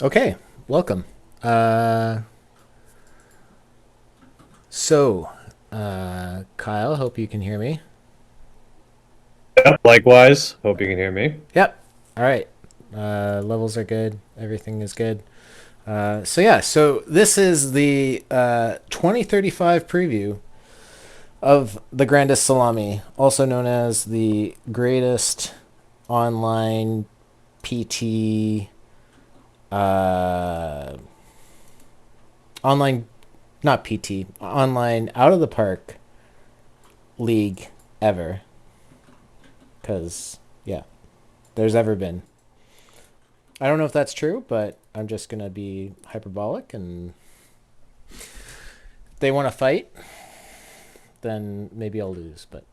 Okay, welcome. Uh, Kyle, hope you can hear me. Yep, likewise. Hope you can hear me. Yep. All right. Levels are good. Everything is good. So this is the 2035 preview of the Grandest Salami, also known as the greatest online PT, uh, online, not PT, online out of the park league ever. Because, yeah, there's ever been. I don't know if that's true, but I'm just going to be hyperbolic. And if they want to fight, then maybe I'll lose, but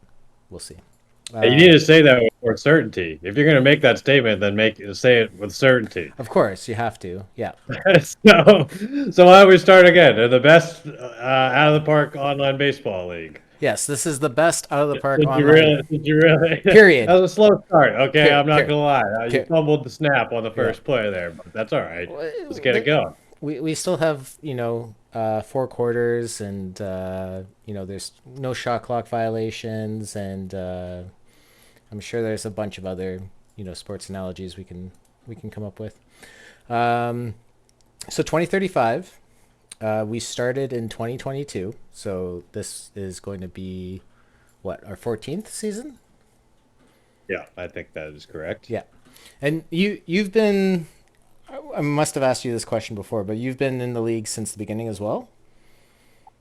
we'll see. You need to say that with certainty. If you're going to make that statement, then say it with certainty. Of course, you have to. Yeah. so, so why don't we start again? The best out of the park online baseball league. Yes, this is the best out of the park online. Did you really? Period. That was a slow start. Okay, Period. I'm not Period. gonna lie. You Period. fumbled the snap on the Yeah. first play there, but that's all right. Let's get it going. We still have, four quarters, and, there's no shot clock violations, and I'm sure there's a bunch of other, sports analogies we can come up with. Um, so 2035, we started in 2022. So this is going to be what, our 14th season? Yeah, I think that is correct. Yeah. And you've been, I must have asked you this question before, but you've been in the league since the beginning as well?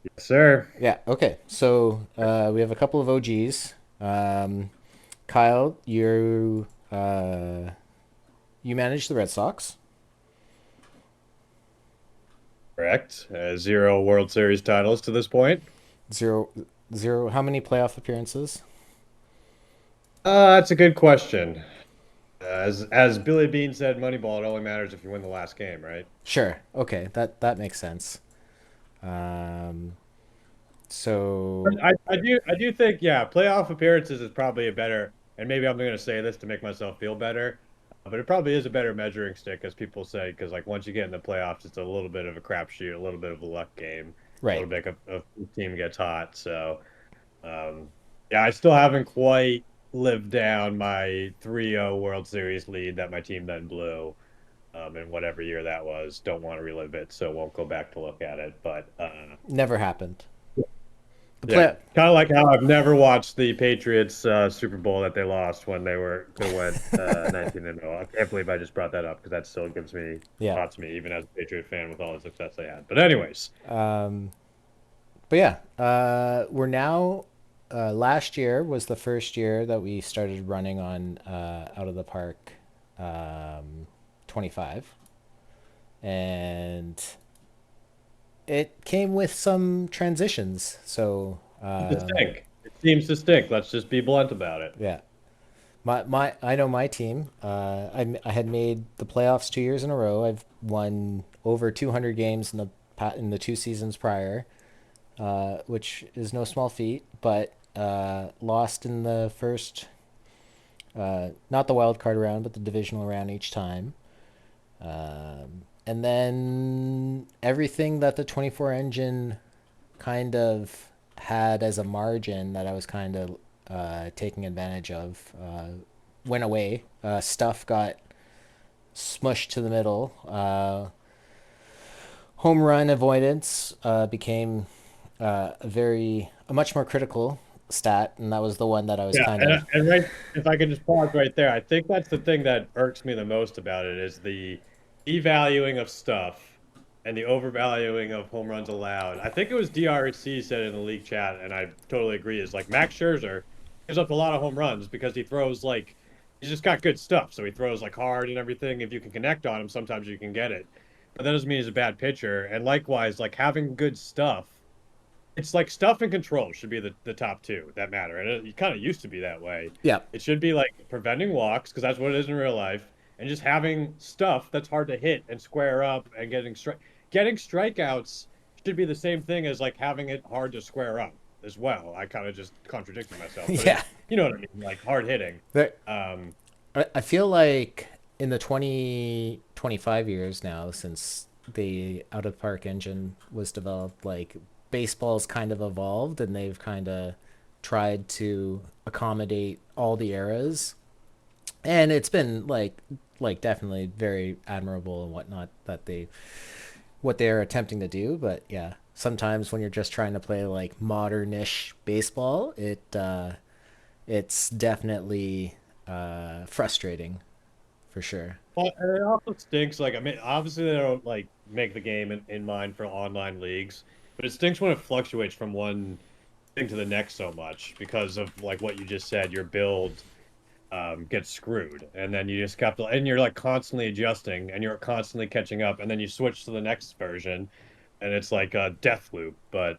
Yes, sir. Yeah. Okay. So we have a couple of OGs. Kyle, you manage the Red Sox. Correct. Zero World Series titles to this point. Zero, zero. How many playoff appearances? That's a good question. As Billy Bean said, Moneyball, it only matters if you win the last game, right? Sure. Okay. That makes sense. Um, so I do think, yeah, playoff appearances is probably a better, and maybe I'm going to say this to make myself feel better, but it probably is a better measuring stick, as people say, because like once you get in the playoffs, it's a little bit of a crapshoot, a little bit of a luck game, a right. little bit of the team gets hot. So, um, yeah, I still haven't quite lived down my 3-0 World Series lead that my team then blew. In whatever year that was, don't want to relive it, so won't go back to look at it. But Never happened. The yeah, play. kind of like how I've never watched the Patriots Super Bowl that they lost when they were could have went 19-0. I can't believe I just brought that up because that still gives me Yeah. thoughts me even as a Patriot fan with all the success they had. But anyways, Um, but yeah, we're now. Last year was the first year that we started running on out of the park, 25, and it came with some transitions. So to stink. It seems to stink. Let's just be blunt about it. yeah, my I know my team. I had made the playoffs 2 years in a row. I've won over 200 games in the 2 seasons prior, which is no small feat. But lost in the first, not the wild card round, but the divisional round each time. And then everything that the 24 engine kind of had as a margin that I was kind of taking advantage of went away. Stuff got smushed to the middle. Home run avoidance became a much more critical stat, and that was the one that I was Yeah, kind of. and right, if I could just pause right there, I think that's the thing that irks me the most about it is the devaluing of stuff and the overvaluing of home runs allowed. I think it was DRC said in the league chat, and I totally agree, is like Max Scherzer gives up a lot of home runs because he throws like he's just got good stuff. So he throws like hard and everything. If you can connect on him, sometimes you can get it. But that doesn't mean he's a bad pitcher. And likewise, like having good stuff it's like stuff and control should be the top two that matter. And it kind of used to be that way. Yeah. It should be like preventing walks, because that's what it is in real life, and just having stuff that's hard to hit and square up and getting strikeouts should be the same thing as like having it hard to square up as well. I kind of just contradicted myself, but Yeah. you know what I mean, like hard hitting. But Um, I feel like in the 20 25 years now since the out of park engine was developed, like baseball's kind of evolved and they've kind of tried to accommodate all the eras, and it's been like definitely very admirable and whatnot that they what they're attempting to do. But yeah, sometimes when you're just trying to play like modernish baseball, it's definitely frustrating for sure. Well, and it also stinks. Like, I mean, obviously they don't like make the game in mind for online leagues, but it stinks when it fluctuates from one thing to the next so much because of like what you just said. Your build gets screwed, and then you just have to, and you're like constantly adjusting, and you're constantly catching up, and then you switch to the next version, and it's like a death loop. But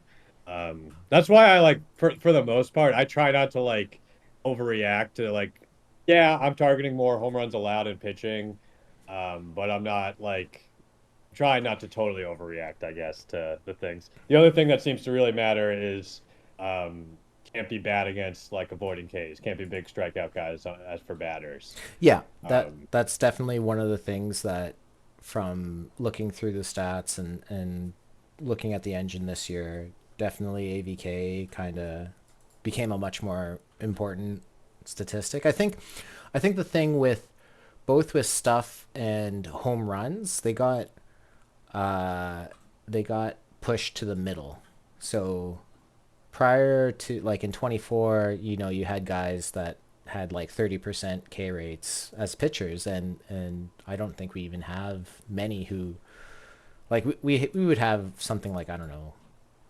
that's why I like for the most part, I try not to like overreact to like, yeah, I'm targeting more home runs allowed in pitching, but I'm not like trying not to totally overreact, I guess, to the things. The other thing that seems to really matter is um, can't be bad against like avoiding Ks, can't be big strikeout guys as for batters. Yeah, Um, that's definitely one of the things that, from looking through the stats and looking at the engine this year, definitely AVK kind of became a much more important statistic. I think the thing with both with stuff and home runs, uh they got pushed to the middle. So prior to like in 24, you had guys that had like 30% K rates as pitchers, and I don't think we even have many who like we would have something like, I don't know,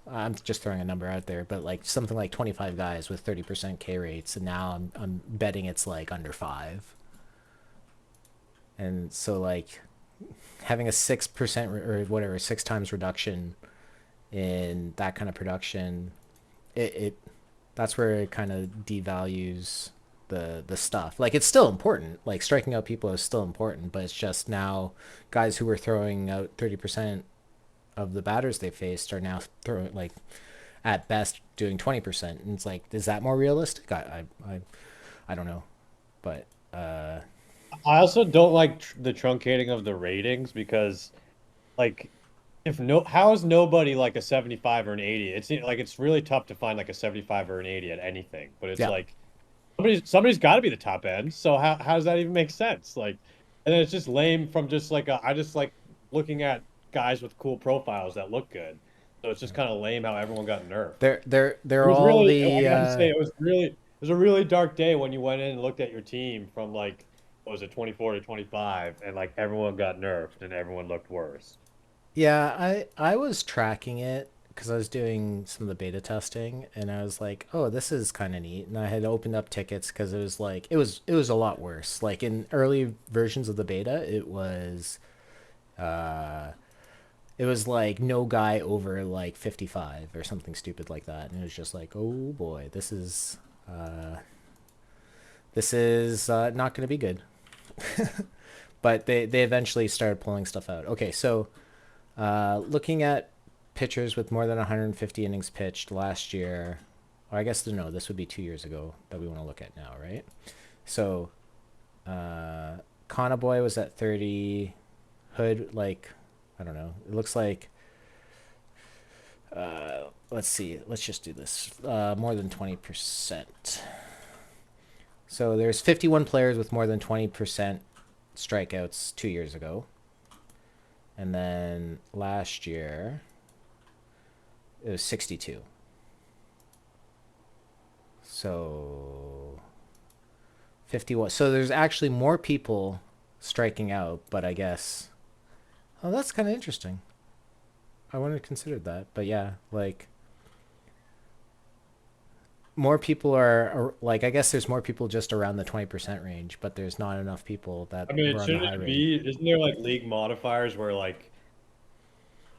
I'm just throwing a number out there, but like something like 25 guys with 30% K rates, and now I'm betting it's like under 5. And so like having a 6% or whatever, 6 times reduction in that kind of production, it that's where it kind of devalues the stuff. Like it's still important. Like striking out people is still important, but it's just now guys who were throwing out 30% of the batters they faced are now throwing like at best doing 20%. And it's like, is that more realistic? I don't know, but I also don't like the truncating of the ratings because like if no how is nobody like a 75 or an 80? It's like it's really tough to find like a 75 or an 80 at anything, but it's yeah, like somebody's got to be the top end. So how does that even make sense? Like, and then it's just lame from just like I just like looking at guys with cool profiles that look good. So it's just kind of lame how everyone got nerfed. It they're was all really, the I gotta say, it was a really dark day when you went in and looked at your team from like, what was it, 24 to 25, and like everyone got nerfed and everyone looked worse. Yeah, I was tracking it because I was doing some of the beta testing, and I was like, "Oh, this is kind of neat." And I had opened up tickets because it was like it was a lot worse. Like in early versions of the beta, uh it was like no guy over like 55 or something stupid like that, and it was just like, "Oh boy, this is not going to be good." But they eventually started pulling stuff out. Okay, so looking at pitchers with more than 150 innings pitched last year, or I guess no, this would be 2 years ago that we want to look at now, right? So, Conaboy was at 30. Hood, like, I don't know. It looks like, let's see, let's just do this. More than 20%. So there's 51 players with more than 20% strikeouts 2 years ago. And then last year, it was 62. So 51. So there's actually more people striking out, but I guess, oh, that's kind of interesting. I wouldn't have considered that, but yeah, like more people are like, I guess there's more people just around the 20% range, but there's not enough people that I mean, were on the shouldn't high it range. be? Isn't there like league modifiers where like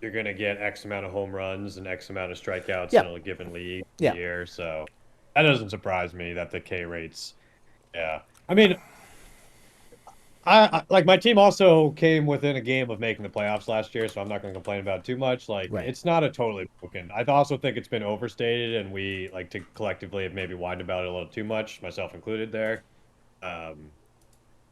you're gonna get X amount of home runs and X amount of strikeouts Yeah, in a given league a yeah. year? So that doesn't surprise me that the K rates. Yeah, I mean, like my team also came within a game of making the playoffs last year, so I'm not going to complain about it too much. Like Right. it's not a totally broken. I also think it's been overstated, and we like to collectively have maybe whined about it a little too much, myself included there. Um,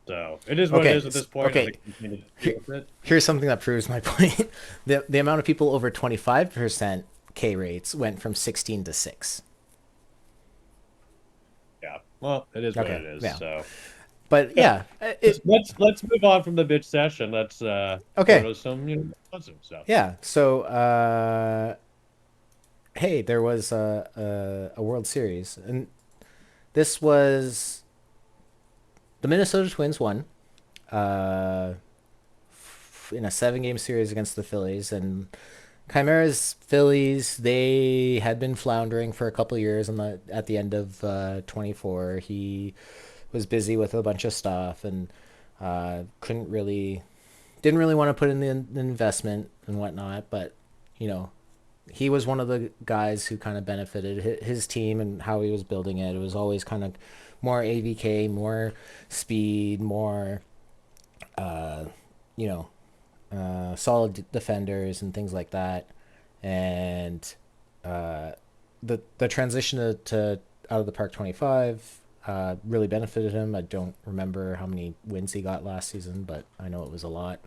So it is what it Okay, is at this point, and okay. they continue to Here, deal with it. here's something that proves my point. The amount of people over 25% K rates went from 16 to 6. Yeah. Well, it is what Okay, it is. yeah. So But yeah. yeah, Let's move on from the bitch session. Let's go okay. to some positive stuff. Yeah. So hey, there was a World Series, and this was the Minnesota Twins won uh, in a 7 game series against the Phillies, and Chimera's Phillies, they had been floundering for a couple years. At the end of 24, he was busy with a bunch of stuff and couldn't really, didn't really want to put in the investment and whatnot. But you know, he was one of the guys who kind of benefited his team and how he was building it. It was always kind of more AVK, more speed, more uh, you know, solid defenders and things like that. And uh, the transition to out of the park 25 really benefited him. I don't remember how many wins he got last season, but I know it was a lot.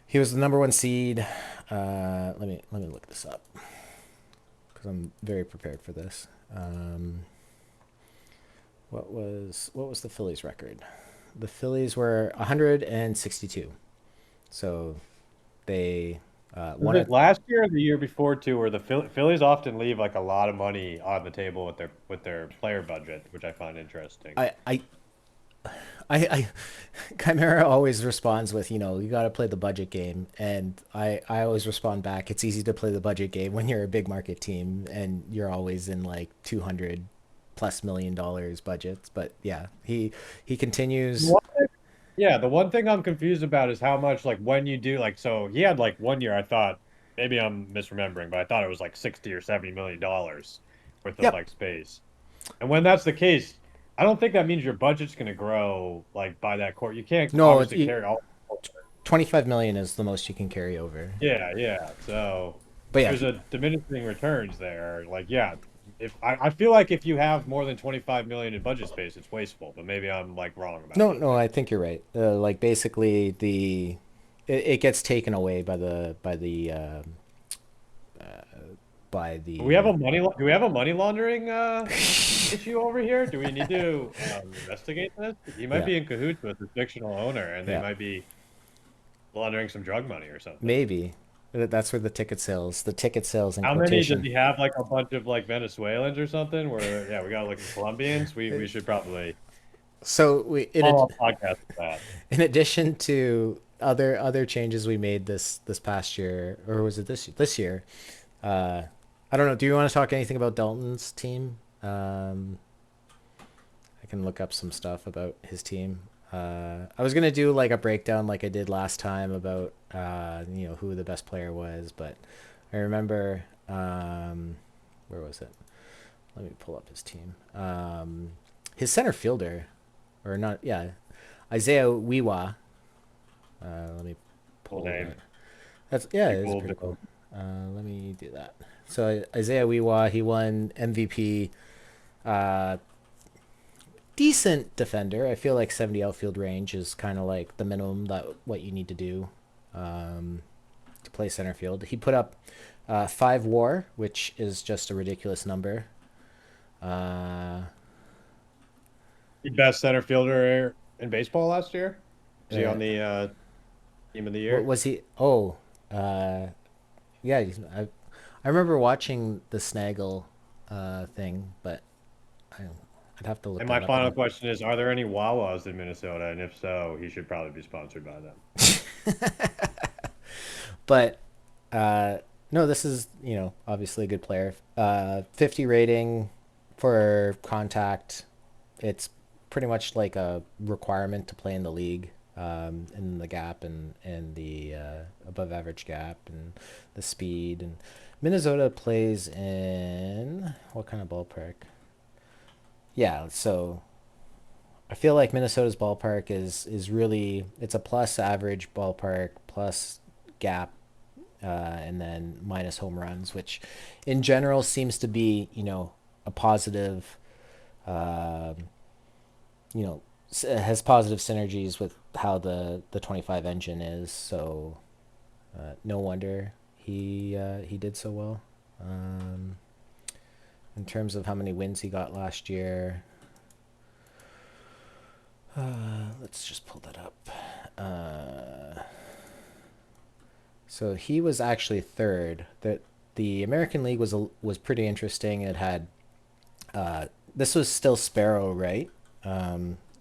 He was the number one seed. Let me look this up because I'm very prepared for this. What was the Phillies record? The Phillies were 162. So they Was won it it. last year or the year before too, where the Phillies often leave like a lot of money on the table with their player budget, which I find interesting. I I I Chimera always responds with, you got to play the budget game, and I always respond back. It's easy to play the budget game when you're a big market team and you're always in like 200 plus $1 million budgets. But yeah, he continues. Yeah, the one thing I'm confused about is how much like when you do like so he had like one year I thought maybe I'm misremembering, but I thought it was like 60 or 70 million dollars worth of Yep. like space. And when that's the case, I don't think that means your budget's going to grow like by that court. You can't No, obviously carry all. 25 million is the most you can carry over. Yeah, yeah. So But yeah, there's a diminishing returns there. Like, yeah, if I feel like if you have more than 25 million in budget space, it's wasteful, but maybe I'm like wrong about no, that. no, I think you're right. Like basically it gets taken away by the Do we have a do we have a money laundering issue over here? Do we need to investigate this? He might yeah, be in cahoots with the fictional owner, and they yeah. might be laundering some drug money or something. Maybe. That's where the ticket sales in How many does quotation. he have? Like a bunch of like Venezuelans or something? Where yeah, we got like Colombians. We should probably So we follow up podcast with that. in addition to other changes we made this past year, or was it this year? Uh, I don't know. Do you want to talk anything about Dalton's team? I can look up some stuff about his team. I was gonna do like a breakdown like I did last time about who the best player was, but I remember where was it? Let me pull up his team. His center fielder, or not? Yeah, Isaiah Wiwa. Let me Cool pull name. that. That's yeah, Pretty it is cool. pretty cool. Let me do that. So Isaiah Wiwa, he won MVP. Uh, Decent defender. I feel like 70 outfield range is kind of like the minimum that what you need to do to play center field. He put up 5 WAR, which is just a ridiculous number. Uh, The best center fielder in baseball last year. Was he uh, on the team of the what year? was he? Oh, uh, yeah. I remember watching the Snaggle thing, but I'd have to look And my that up final again. question is, are there any Wawas in Minnesota? And if so, he should probably be sponsored by them. But no, this is obviously a good player. 50 rating for contact. It's pretty much like a requirement to play in the league. In the gap and the above average gap and the speed and Minnesota plays in what kind of ballpark? Yeah, so I feel like Minnesota's ballpark is really it's a plus average ballpark plus gap and then minus home runs, which in general seems to be a positive, um, you know has positive synergies with how the 25 engine is. So no wonder he did so well. Um, in terms of how many wins he got last year, let's just pull that up. So he was actually third. The American League was pretty interesting. It had this was still Sparrow, right?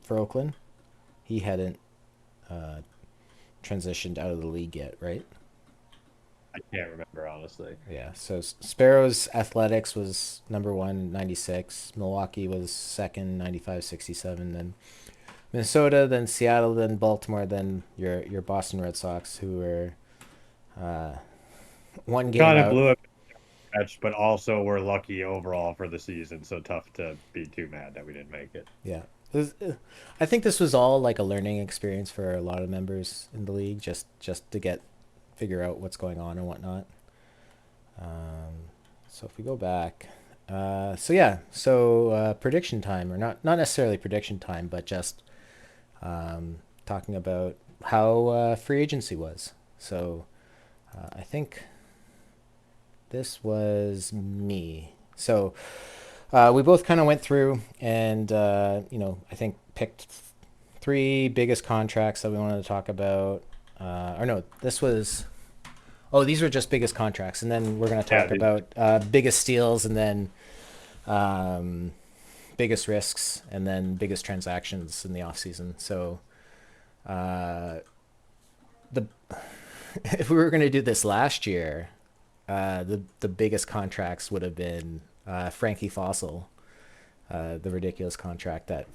For Oakland, he hadn't uh, transitioned out of the league yet, right? I can't remember honestly. Yeah. So Sparrow's Athletics was number one, 96. Milwaukee was second, 95, 67. Then Minnesota, then Seattle, then Baltimore, then your Boston Red Sox, who were uh, one game Kind of out. blew it match, but also we're lucky overall for the season. So tough to be too mad that we didn't make it. Yeah. I think this was all like a learning experience for a lot of members in the league, just to get figure out what's going on and whatnot. So if we go back, so yeah, so prediction time, or not necessarily prediction time, but just talking about how free agency was. So I think this was me. So we both kind of went through and I think picked three biggest contracts that we wanted to talk about. Or no, this was. Oh, these were just biggest contracts, and then we're going to Yeah, talk about biggest steals, and then um, biggest risks, and then biggest transactions in the off season. So uh, the if we were going to do this last year, the biggest contracts would have been Frankie Fossil, the ridiculous contract that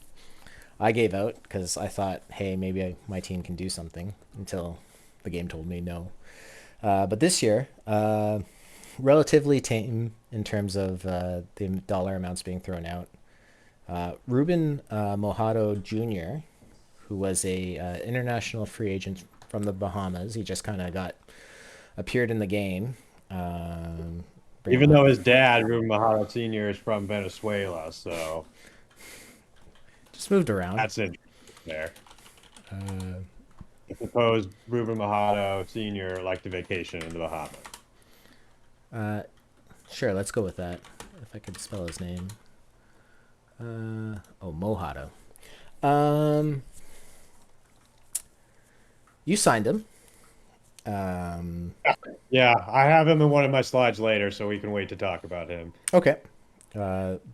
I gave out because I thought, hey, maybe my team can do something until the game told me no. But this year, relatively tame in terms of the dollar amounts being thrown out. Ruben Mojado Jr., who was a international free agent from the Bahamas, he just kind of got appeared in the game. Bring him even up. though his dad, Ruben Mahara Sr., is from Venezuela, so Just moved around. that's interesting there. I suppose Ruben Mahara Sr. liked to vacation in the Bahamas. Sure, let's go with that. If I could spell his name. Oh, Mojado. Um, you signed him. Um, Yeah, I have him in one of my slides later, so we can wait to talk about him. okay.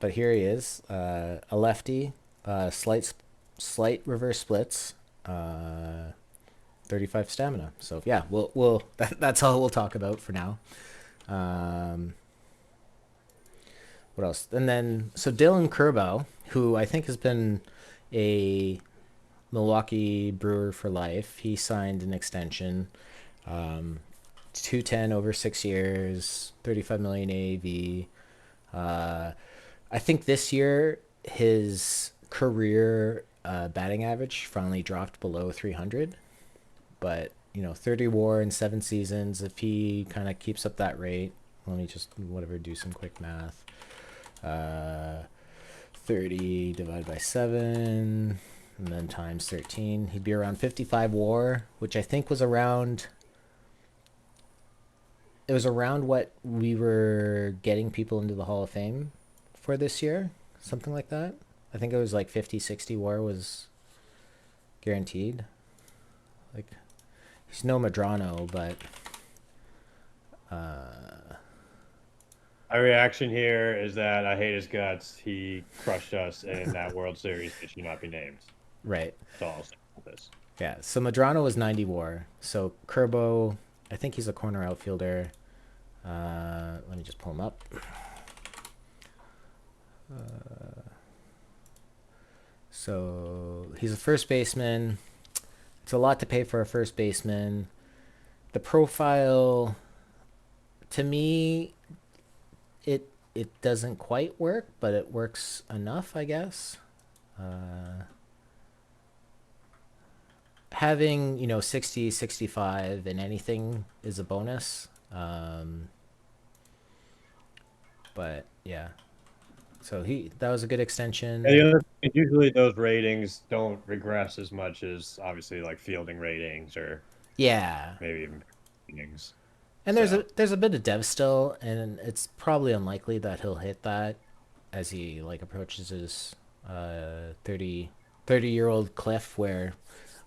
But here he is, a lefty, slight reverse splits, 35 stamina. So yeah, that's all we'll talk about for now. Um, what else? And then so Dylan Kerbow, who I think has been a Milwaukee Brewer for life, he signed an extension, 210 over 6 years, 35 million AAV. Uh, I think this year his career batting average finally dropped below 300, but 30 WAR in 7 seasons. If he kind of keeps up that rate, let me just whatever do some quick math. Uh, 30 divided by 7 and then times 13, he'd be around 55 WAR, which I think was around. It was around what we were getting people into the Hall of Fame for this year, something like that. I think it was like 50, 60 WAR was guaranteed. Like, he's no Madrano, but My reaction here is that I hate his guts. He crushed us in that World Series that should not be named. right. That's all I'll say about this. Yeah, so Madrano was 90 WAR. So Kerbo, I think he's a corner outfielder. Let me just pull him up. So he's a first baseman. It's a lot to pay for a first baseman. The profile, to me, it doesn't quite work, but it works enough, I guess. Having 60, 65 in anything is a bonus. But yeah, So that was a good And extension. the other thing, usually those ratings don't regress as much as obviously like fielding ratings or Yeah, maybe even ratings. and So there's a bit of dev still, and it's probably unlikely that he'll hit that as he like approaches his 30 year old cliff where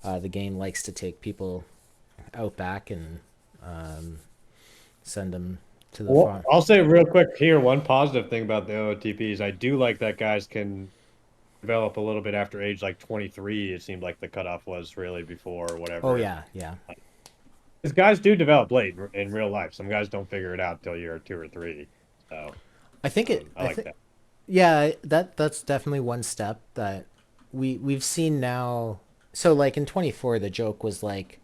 the game likes to take people out back and um, send them to the well, farm. I'll say real quick here, one positive thing about the OOTPs, I do like that guys can develop a little bit after age like 23. It seemed like the cutoff was really before Oh whatever. yeah, yeah. Because guys do develop late in real life. Some guys don't figure it out till you're 2 or 3. So I think it. I I like think that. yeah. That's definitely one step that we've seen now. So like in 24, the joke was like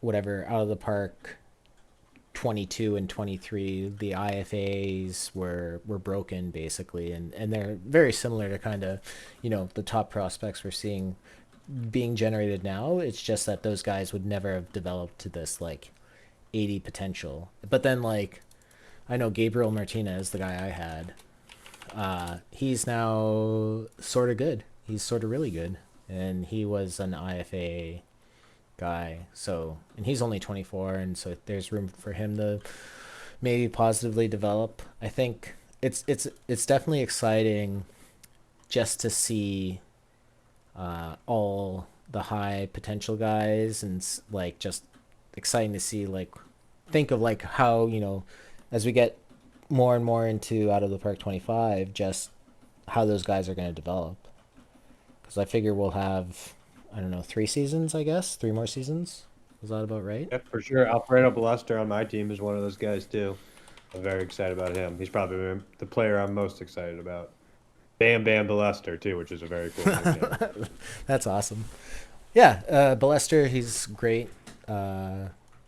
whatever out of the park 22 and 23 the IFAs were broken basically, and they're very similar to kind of the top prospects we're seeing being generated now. It's just that those guys would never have developed to this like 80 potential. But then like I know Gabriel Martinez, the guy I had, he's now sort of good. He's sort of really good, and he was an IFA guy. So, and he's only 24, and so there's room for him to maybe positively develop. I think it's definitely exciting just to see all the high potential guys, and like just exciting to see like think of like how as we get more and more into out of the park 25, just how those guys are going to develop. Because I figure we'll have, I don't know, 3 seasons, I guess, 3 more seasons. Is that about right? Yeah, for sure. Alfredo Ballester on my team is one of those guys too. I'm very excited about him. He's probably the player I'm most excited about. Bam Bam Ballester too, which is a very cool nickname. That's awesome. Yeah, Ballester, he's great.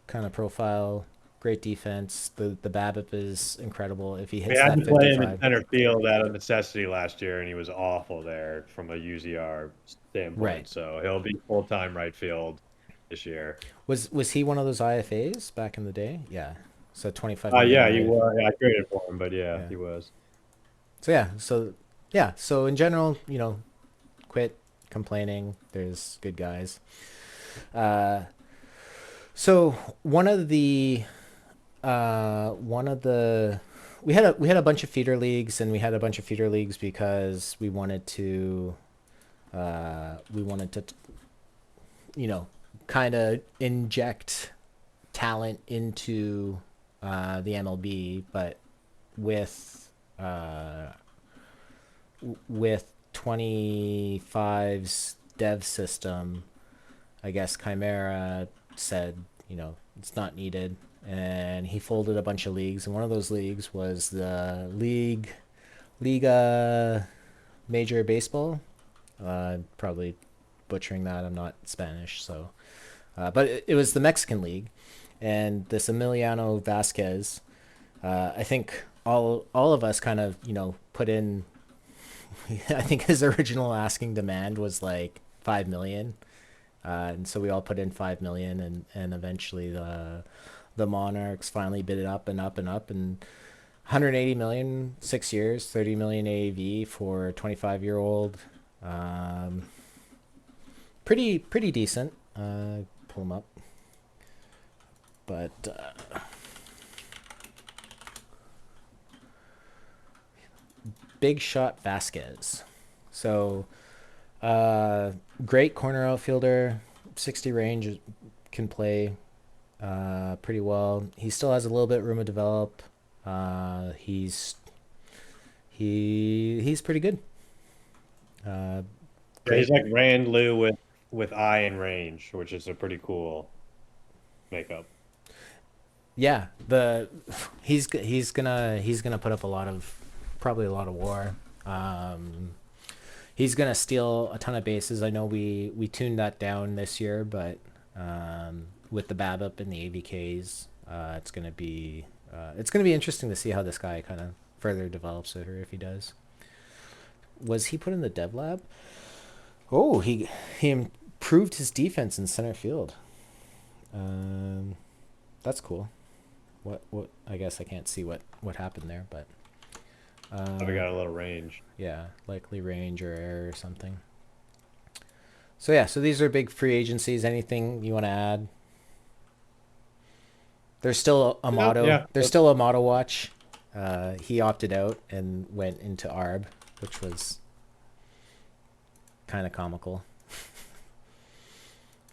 Kind of profile, great defense. The BABIP is incredible if he We hits had that to play him in 55. center field out of necessity last year, and he was awful there from a UZR Right. standpoint. So he'll be full time right field this year. Was he one of those IFAs back in the day? Yeah. So 25 million Yeah, he IF. was. Yeah, I traded for him, but yeah, Yeah. he was. So yeah. So yeah. So in general, quit complaining. There's good guys. Uh, so one of the we had a bunch of feeder leagues, and we had a bunch of feeder leagues because we wanted to you know kind of inject talent into the MLB, but with uh, with 25's dev system, I guess Chimera said, it's not needed. And he folded a bunch of leagues. And one of those leagues was the Liga Major Baseball. Probably butchering that. I'm not Spanish. So, but it was the Mexican League. And this Emiliano Vasquez, I think all of us kind of, put in, I think his original asking demand was like 5 million. And so we all put in 5 million, and eventually the Monarchs finally bid it up and up and up, and 180 million, 6 years, 30 million AAV for a 25-year-old. Um, pretty decent. Pull them up, but Big Shot Vasquez. So great corner outfielder, 60 range, can play pretty well. He still has a little bit room to develop. He's he's pretty good. Uh, Yeah, he's great. like Rand Lou with eye and range, which is a pretty cool makeup. Yeah, he's gonna put up a lot of probably a lot of war. He's gonna steal a ton of bases. I know we tuned that down this year, but with the BABIP and the ABKs, it's gonna be interesting to see how this guy kind of further develops it, or if he does. Was he put in the dev lab? Oh, he improved his defense in center field. Um, that's cool. What I guess I can't see what happened there, but We Uh, got a little range. yeah, likely range or error or something. So yeah, so these are big free agencies. Anything you want to add? There's still a Yeah, motto. yeah. There's still a motto watch. He opted out and went into ARB, which was kind of comical.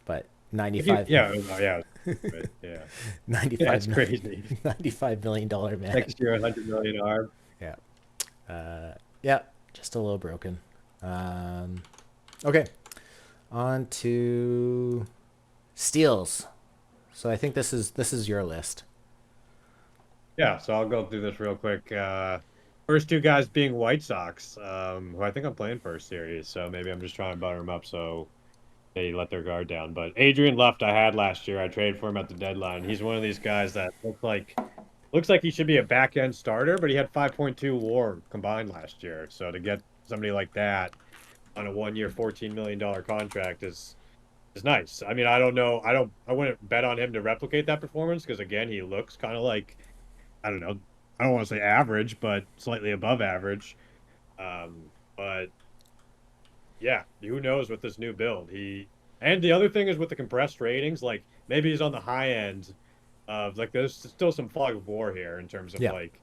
But 95, Yeah, yeah, but yeah, yeah. 95, It's crazy. $95 million man. Next year, 100 million ARB. Yeah. Yeah. Just a little broken. Um, okay. On to steals. So I think this is your list. Yeah, so I'll go through this real quick. First two guys being White Sox, who I think I'm playing first series, so maybe I'm just trying to butter them up so they let their guard down. But Adrian Left I had last year. I traded for him at the deadline. He's one of these guys that looks like he should be a back end starter, but he had 5.2 WAR combined last year. So to get somebody like that on a 1 year, $14 million contract is nice. I mean, I don't know. I wouldn't bet on him to replicate that performance because again, he looks kind of like I don't know. I don't want to say average, but slightly above average. But yeah, who knows with this new build? And the other thing is with the compressed ratings, like maybe he's on the high end of like there's still some fog of war here in terms of Yeah. like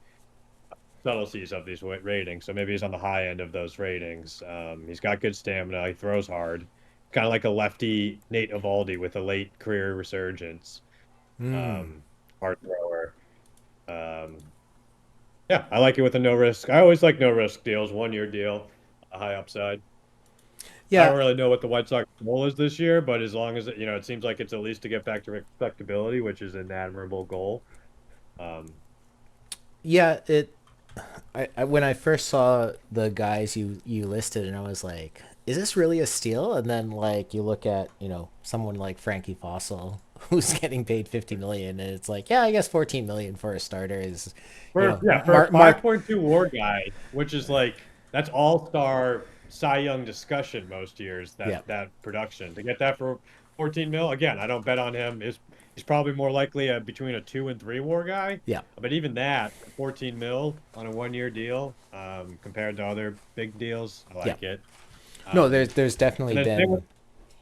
subtleties of these ratings. So maybe he's on the high end of those ratings. He's got good stamina. He throws hard, kind of like a lefty Nate Eovaldi with a late career resurgence. Mm. Um, Hard thrower. Um, Yeah, I like it with a no risk. I always like no risk deals, 1 year deal, a high upside. I Yeah. don't really know what the White Sox goal is this year, but as long as it seems like it's at least to get back to respectability, which is an admirable goal. Um, Yeah. I when I first saw the guys you listed, and I was like, is this really a steal? And then like you look at someone like Frankie Fossil, who's getting paid 50 million, and it's like, yeah, I guess 14 million for a starter is, for a Mark. 5.2 WAR guy, which is like that's all-star Cy Young discussion most years. That Yeah. that production to get that for 14 mil. Again, I don't bet on him. He's probably more likely between a 2 and 3 WAR guy. Yeah. But even that, 14 mil on a 1 year deal, compared to other big deals, I Yeah. like it. No, Um, there's definitely and then same with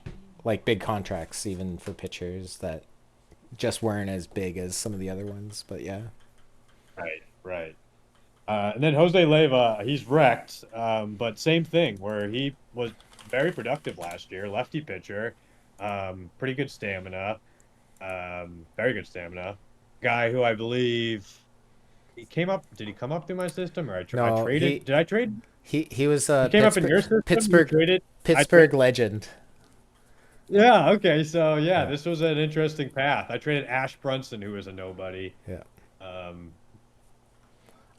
been like big contracts even for pitchers that just weren't as big as some of the other ones, but yeah. right, right. And then Jose Leyva, he's wrecked, but same thing where he was very productive last year, lefty pitcher, pretty good stamina, very good stamina. Guy who I believe he came up. Did he come up through my system, or I No, traded? Did I trade? he was He a came up in your system. You traded. I Pittsburgh trade. legend. Yeah. Okay. So yeah, Yeah. this was an interesting path. I traded Ash Brunson, who was a nobody. Yeah. Um,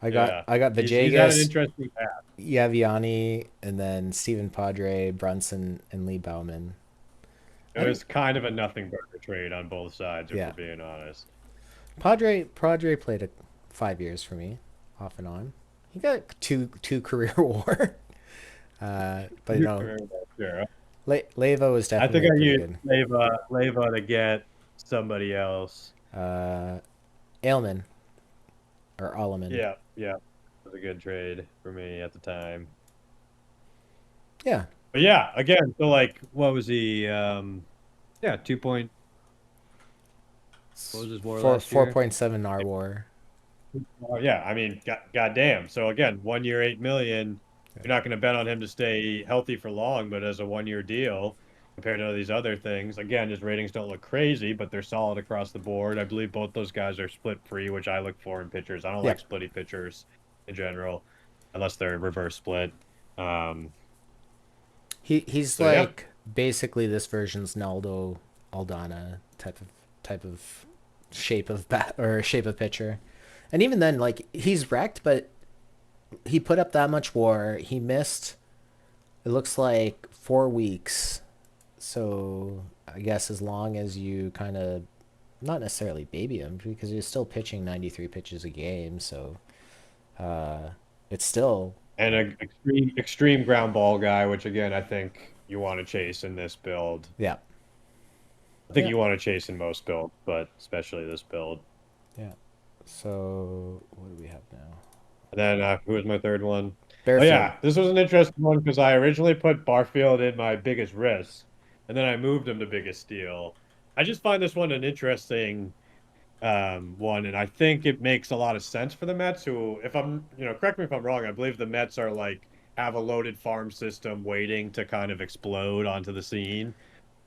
I got yeah, I got he's had an Vajegas, interesting path. Yaviani, and then Stephen Padre, Brunson, and Lee Bauman. It I think was kind of a nothing burger trade on both sides, if we're yeah. being honest. Padre played 5 years for me, off and on. He got two career war. But Sure. Leva was I think definitely I pretty used good. Leva to get somebody else. Uh, Ailman or Alleman. Yeah, yeah, it was a good trade for me at the time. Yeah. But yeah, again, so like, what was he? Yeah, 2 point. What was his WAR Four last year? 4.7 R war. Oh, yeah, I mean, goddamn. So again, 1 year, 8 million. You're not going to bet on him to stay healthy for long, but as a 1 year deal, compared to these other things, again, his ratings don't look crazy, but they're solid across the board. I believe both those guys are split free, which I look for in pitchers. I don't Yeah. like splitty pitchers in general, unless they're reverse split. Um, He's so yeah, like basically this version's Naldo Aldana type of shape of bat or shape of pitcher. And even then, like he's wrecked, but he put up that much war. He missed. It looks like 4 weeks. So I guess as long as you kind of not necessarily baby him because he's still pitching 93 pitches a game. So uh, it's still and an extreme ground ball guy, which again, I think you want to chase in this build. yeah, I think yeah, you want to chase in most builds, but especially this build. yeah. So what do we have now? And then who was my third one? Oh Bearfield. yeah, this was an interesting one because I originally put Barfield in my biggest risk, and then I moved him to biggest steal. I just find this one an interesting one, and I think it makes a lot of sense for the Mets. Who, if I'm, correct me if I'm wrong, I believe the Mets are like have a loaded farm system waiting to kind of explode onto the scene,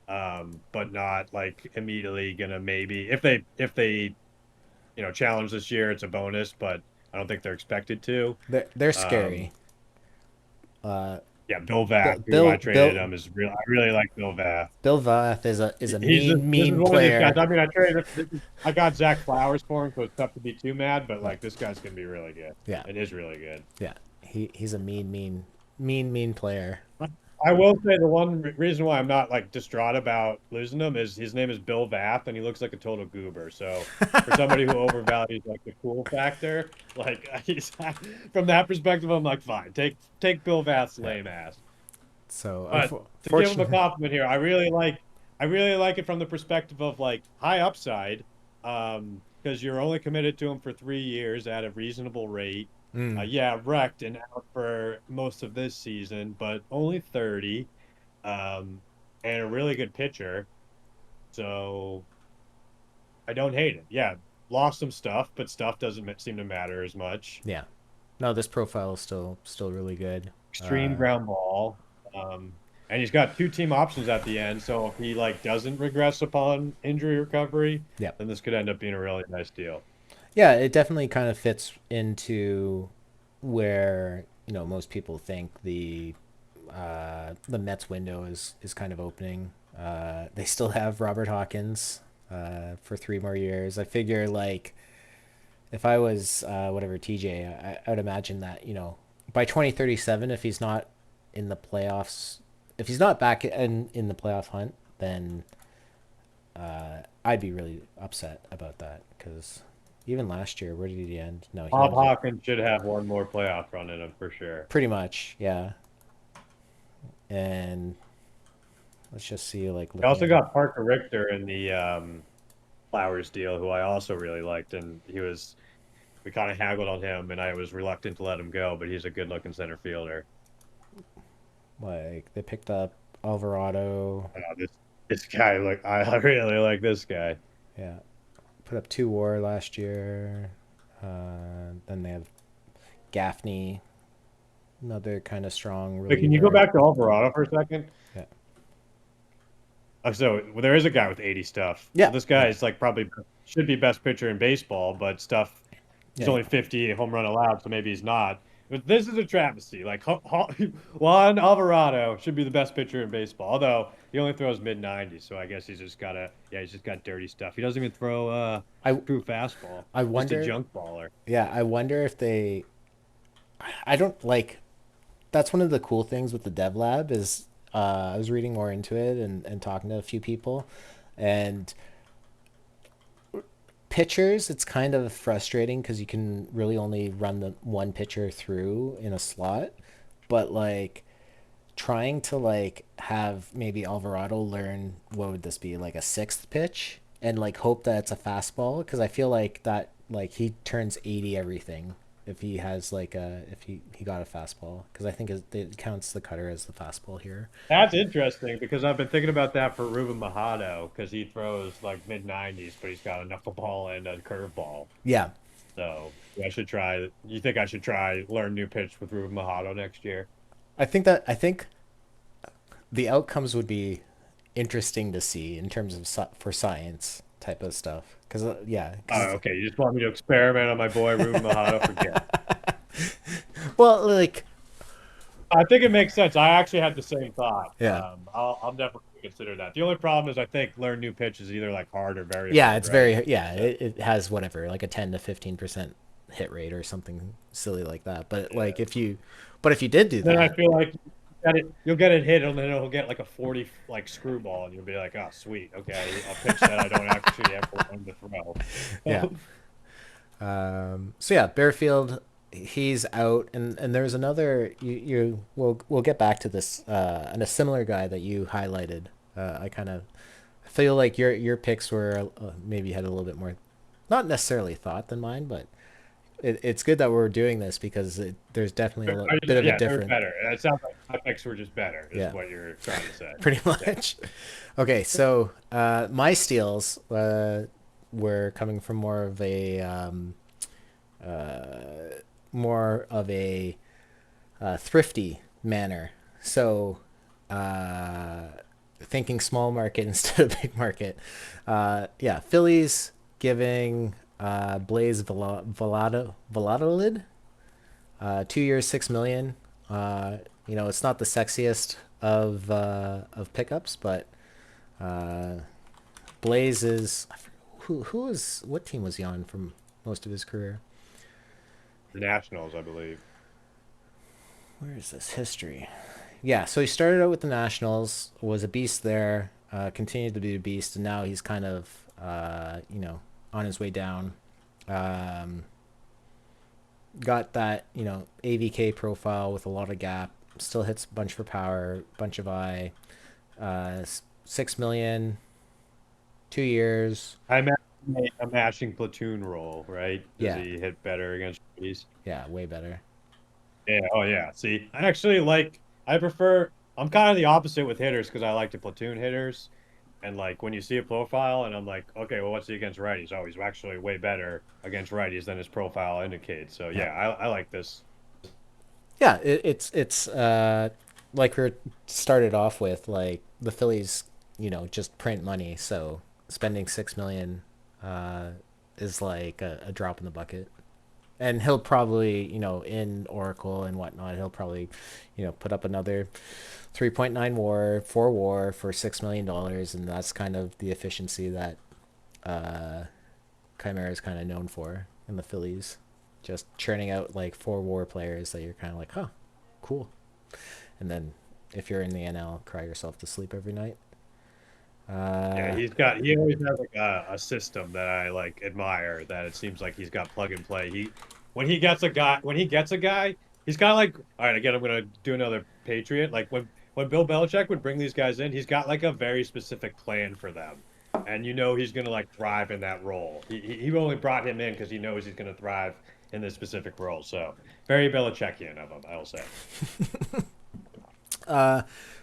but not like immediately gonna maybe if they challenge this year, it's a bonus, but I don't think they're expected to. They're Um, scary. Uh, yeah, Bill Vath, who I Bill traded Bill him, is real. I really like Bill Vath. Bill Vath is a He's mean this is mean one of these guys. player. I mean, I got Zach Flowers for him, so it's tough to be too mad. But But like, this guy's gonna be really good. yeah, It is really good. yeah, he's a mean player. I will say the one reason why I'm not like distraught about losing him is his name is Bill Vath, and he looks like a total goober. So for somebody who overvalues like the cool factor, like he's from that perspective, I'm like, fine, take Bill Vath's Yeah. lame ass. So But to give him a unfortunately, compliment here, I really like it from the perspective of like high upside, because you're only committed to him for 3 years at a reasonable rate. mm, Yeah, wrecked and out for most of this season, but only 30, and a really good pitcher. So I don't hate it. Yeah, lost some stuff, but stuff doesn't seem to matter as much. yeah. No, this profile is still really good. Extreme ground ball. Um, and he's got two team options at the end. So if he like doesn't regress upon injury recovery, Yeah, then this could end up being a really nice deal. yeah. It definitely kind of fits into where most people think the Mets window is kind of opening. They still have Robert Hawkins for 3 more years. I figure like if I was whatever TJ, I would imagine that by 2037, if he's not in the playoffs, if he's not back in the playoff hunt, then I'd be really upset about that because even last year, where did he end? No, he Bob ended Hawkins should have one more playoff run in him for sure. pretty much, yeah. And let's just see, like I looking also at it. got Parker Richter in the Flowers deal, who I also really liked, and we kind of haggled on him, and I was reluctant to let him go, but he's a good looking center fielder. Like they picked up Alvarado, This guy, like I really like this guy. yeah, put up 2 WAR last year. Then they have Gaffney, another kind of strong But can you go reliever. back to Alvarado for a second? Yeah, So well, there is a guy with 80 stuff. So yeah, this yeah, guy is like probably should be best pitcher in baseball, but stuff he's yeah. only 50 home run allowed, so maybe he's not. But this is a travesty. Like Juan Alvarado should be the best pitcher in baseball, although he only throws mid 90s, so I guess he's just got dirty stuff. He doesn't even throw I true fastball, I just a wonder. junk baller. Yeah, I wonder if they. I don't like. That's one of the cool things with the dev lab is I was reading more into it and talking to a few people, and pitchers, it's kind of frustrating because you can really only run the one pitcher through in a slot. But like trying to like have maybe Alvarado learn what would this be like a sixth pitch and like hope that it's a fastball because I feel like that like he turns 80 everything if he has like a if he got a fastball because I think it counts the cutter as the fastball here. That's interesting because I've been thinking about that for Ruben Machado because he throws like mid 90s, but he's got a knuckleball and a curveball. Yeah, So I should try. You think I should try learn new pitch with Ruben Machado next year? I think the outcomes would be interesting to see in terms of for science type of stuff because yeah Oh, because okay. You just want me to experiment on my boy Ruben Machado? Forget it. well like I think it makes sense. I actually had the same thought. yeah. I'll definitely consider that. The only problem is I think learn new pitch is either like hard or very Yeah, hard, it's right? very yeah. So It has whatever like a 10 to 15% hit rate or something silly like that. But like yeah. if you did do Then I that, feel like you'll get it hit, and then it'll get like a 40 like screwball, and you'll be like, oh, sweet, okay, a pitch that I don't actually ever want to yeah. throw. So yeah, Bearfield, he's out, and there's another we'll get back to this and a similar guy that you highlighted. I kind of feel like your picks were maybe had a little bit more, not necessarily thought than mine, but It's good that we're doing this because there's definitely bit of a Yeah, they're different. better. It sounds like my picks were just better, is Yeah, what you're trying to say. pretty Yeah. much. Okay, so my steals were coming from more of a thrifty manner. So thinking small market instead of big market. Yeah, Phillies giving Blaze Volatolid 2 years, 6 million. It's not the sexiest of pickups, but uh, Blaze is who was what team was he on from most of his career? The Nationals, I believe. Where is this history? Yeah, so he started out with the Nationals, was a beast there, continued to be a beast, and now he's kind of on his way down. Um, got that AVK profile with a lot of gap. Still hits a bunch for power, bunch of eye. 6 million, 2 years. I imagine a mashing platoon role, right? Does Yeah, he hit better against these? yeah, way better. Yeah. Oh, yeah. See, I actually like, I prefer, I'm kind of the opposite with hitters because I like the platoon hitters. And like when you see a profile, and I'm like, okay, well, what's he against righties? Oh, he's actually way better against righties than his profile indicates. So Yeah, yeah, I like this. yeah. It's like we started off with, like the Phillies, just print money. So spending 6 million uh, is like a drop in the bucket. And he'll probably, in Oracle and whatnot, he'll probably, put up another 3.9 war, 4 war for $6 million, and that's kind of the efficiency that uh, Chimera is kind of known for in the Phillies. Just churning out like 4 war players that you're kind of like, huh, cool. And then if you're in the NL, cry yourself to sleep every night. Yeah, Uh, he always has like a system that I like admire that it seems like he's got plug and play. When he gets a guy, he's kind of like, all right, again, I'm going to do another Patriot. Like when Bill Belichick would bring these guys in, he's got like a very specific plan for them. And he's going to like thrive in that role. He only brought him in because he knows he's going to thrive in this specific role. So very Belichickian of him, I will say.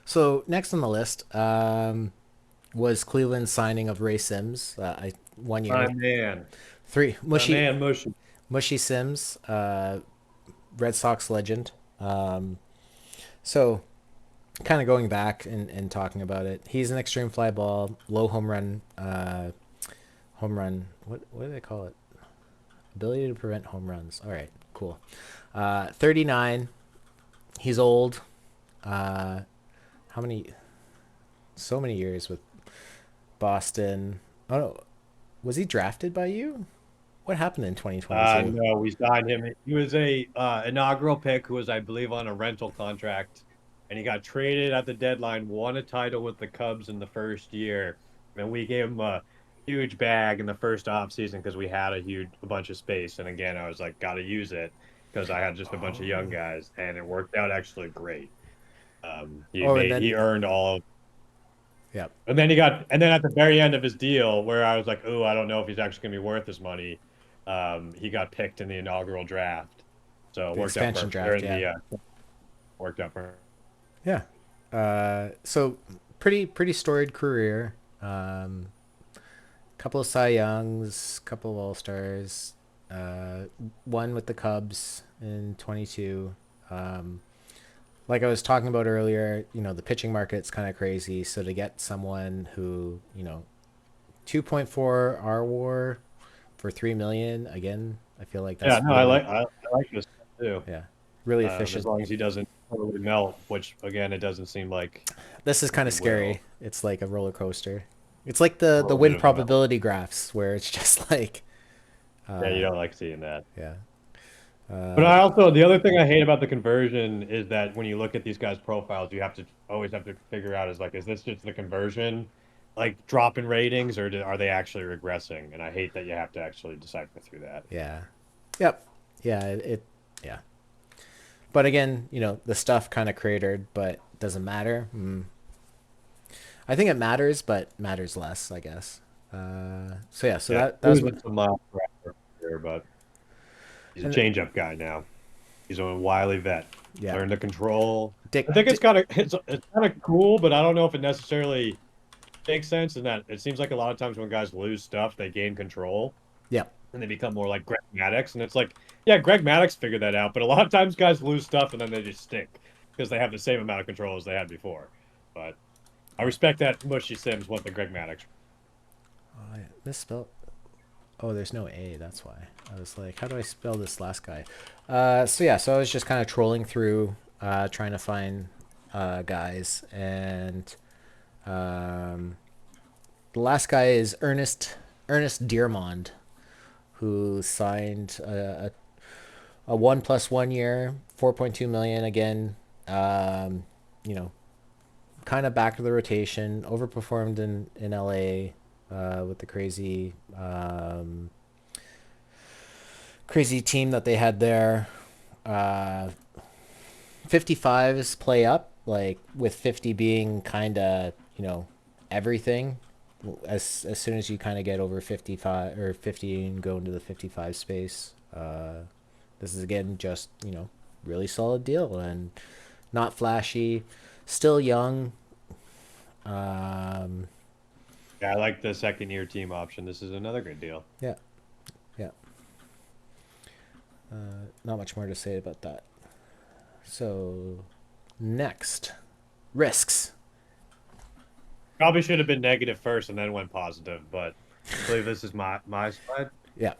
so next on the list was Cleveland's signing of Ray Sims. 1 year, My man, three my mushy man, Mushy. mushy Sims, Red Sox legend. So kind of going back and talking about it, he's an extreme fly ball, low home run. What do they call it? Ability to prevent home runs. All right, cool. 39. He's old. Uh, how many? So many years with Boston. Oh no, was he drafted by you? What happened in 2022? No, we signed him. He was a inaugural pick who was, I believe, on a rental contract, and he got traded at the deadline. Won a title with the Cubs in the first year, and we gave him a huge bag in the first offseason because we had a bunch of space. And again, I was like, got to use it because I had just a bunch of young Oh. guys, and it worked out actually great. Oh, and then He earned all of yeah, and then at the very end of his deal, where I was like, "Oh, I don't know if he's actually going to be worth this money." He got picked in the inaugural draft, so it the worked out expansion perfect. Or draft. in Yeah, the worked out perfect. yeah. So pretty storied career. Couple of Cy Youngs, couple of All Stars. Uh, One with the Cubs in 22. Um, like I was talking about earlier, the pitching market's kind of crazy. So to get someone who 2.4 R WAR for 3 million again, I feel like Yeah, that's no, really, I like this too. yeah, really As efficient. long as he doesn't totally melt, which again, it doesn't seem like This is kind he of will. scary. It's like a roller coaster. It's like the Hope he win doesn't melt. probability graphs where it's just like, Yeah, you uh, don't like seeing that. yeah, But uh, I also the other thing I hate about the conversion is that when you look at these guys' profiles, you have to always have to figure out is this just the conversion, like drop in ratings, or are they actually regressing? And I hate that you have to actually decipher through that. yeah, yep, yeah. Yeah. But again, the stuff kind of cratered, but doesn't matter. I think it matters, but matters less, I guess. So yeah, so Yeah, that was my losing some miles per hour here, but He's a And changeup guy now. He's a wily vet. yeah, Learn to control. I Dick, think Dick it's kind of cool, but I don't know if it necessarily makes sense in that it seems like a lot of times when guys lose stuff, they gain control yeah. and they become more like Greg Maddux. And it's like, yeah, Greg Maddux figured that out, but a lot of times guys lose stuff and then they just stink because they have the same amount of control as they had before. But I Yeah. respect that Mushy Sims went the Greg Maddux. Oh, I misspelled. Oh, there's no A. That's why. I was like, how do I spell this last guy? So yeah, so I was just kind of trolling through, trying to find guys, and um, the last guy is Ernest Dearmond, who signed a 1 plus 1 year, 4.2 million again. Um, you know, kind of back of the rotation, overperformed in LA with the crazy team that they had there. Uh, 55s play up, like with 50 being kind of, everything. As soon as you kind of get over 55 or 50 and go into the 55 space, this is again just, really solid deal and not flashy, still young. Um, Yeah, I like the second year team option. This is another good deal. yeah, yeah. Not much more to say about that. So, next, risks. Probably should have been negative first and then went positive, but I believe this is my slide. Yeah.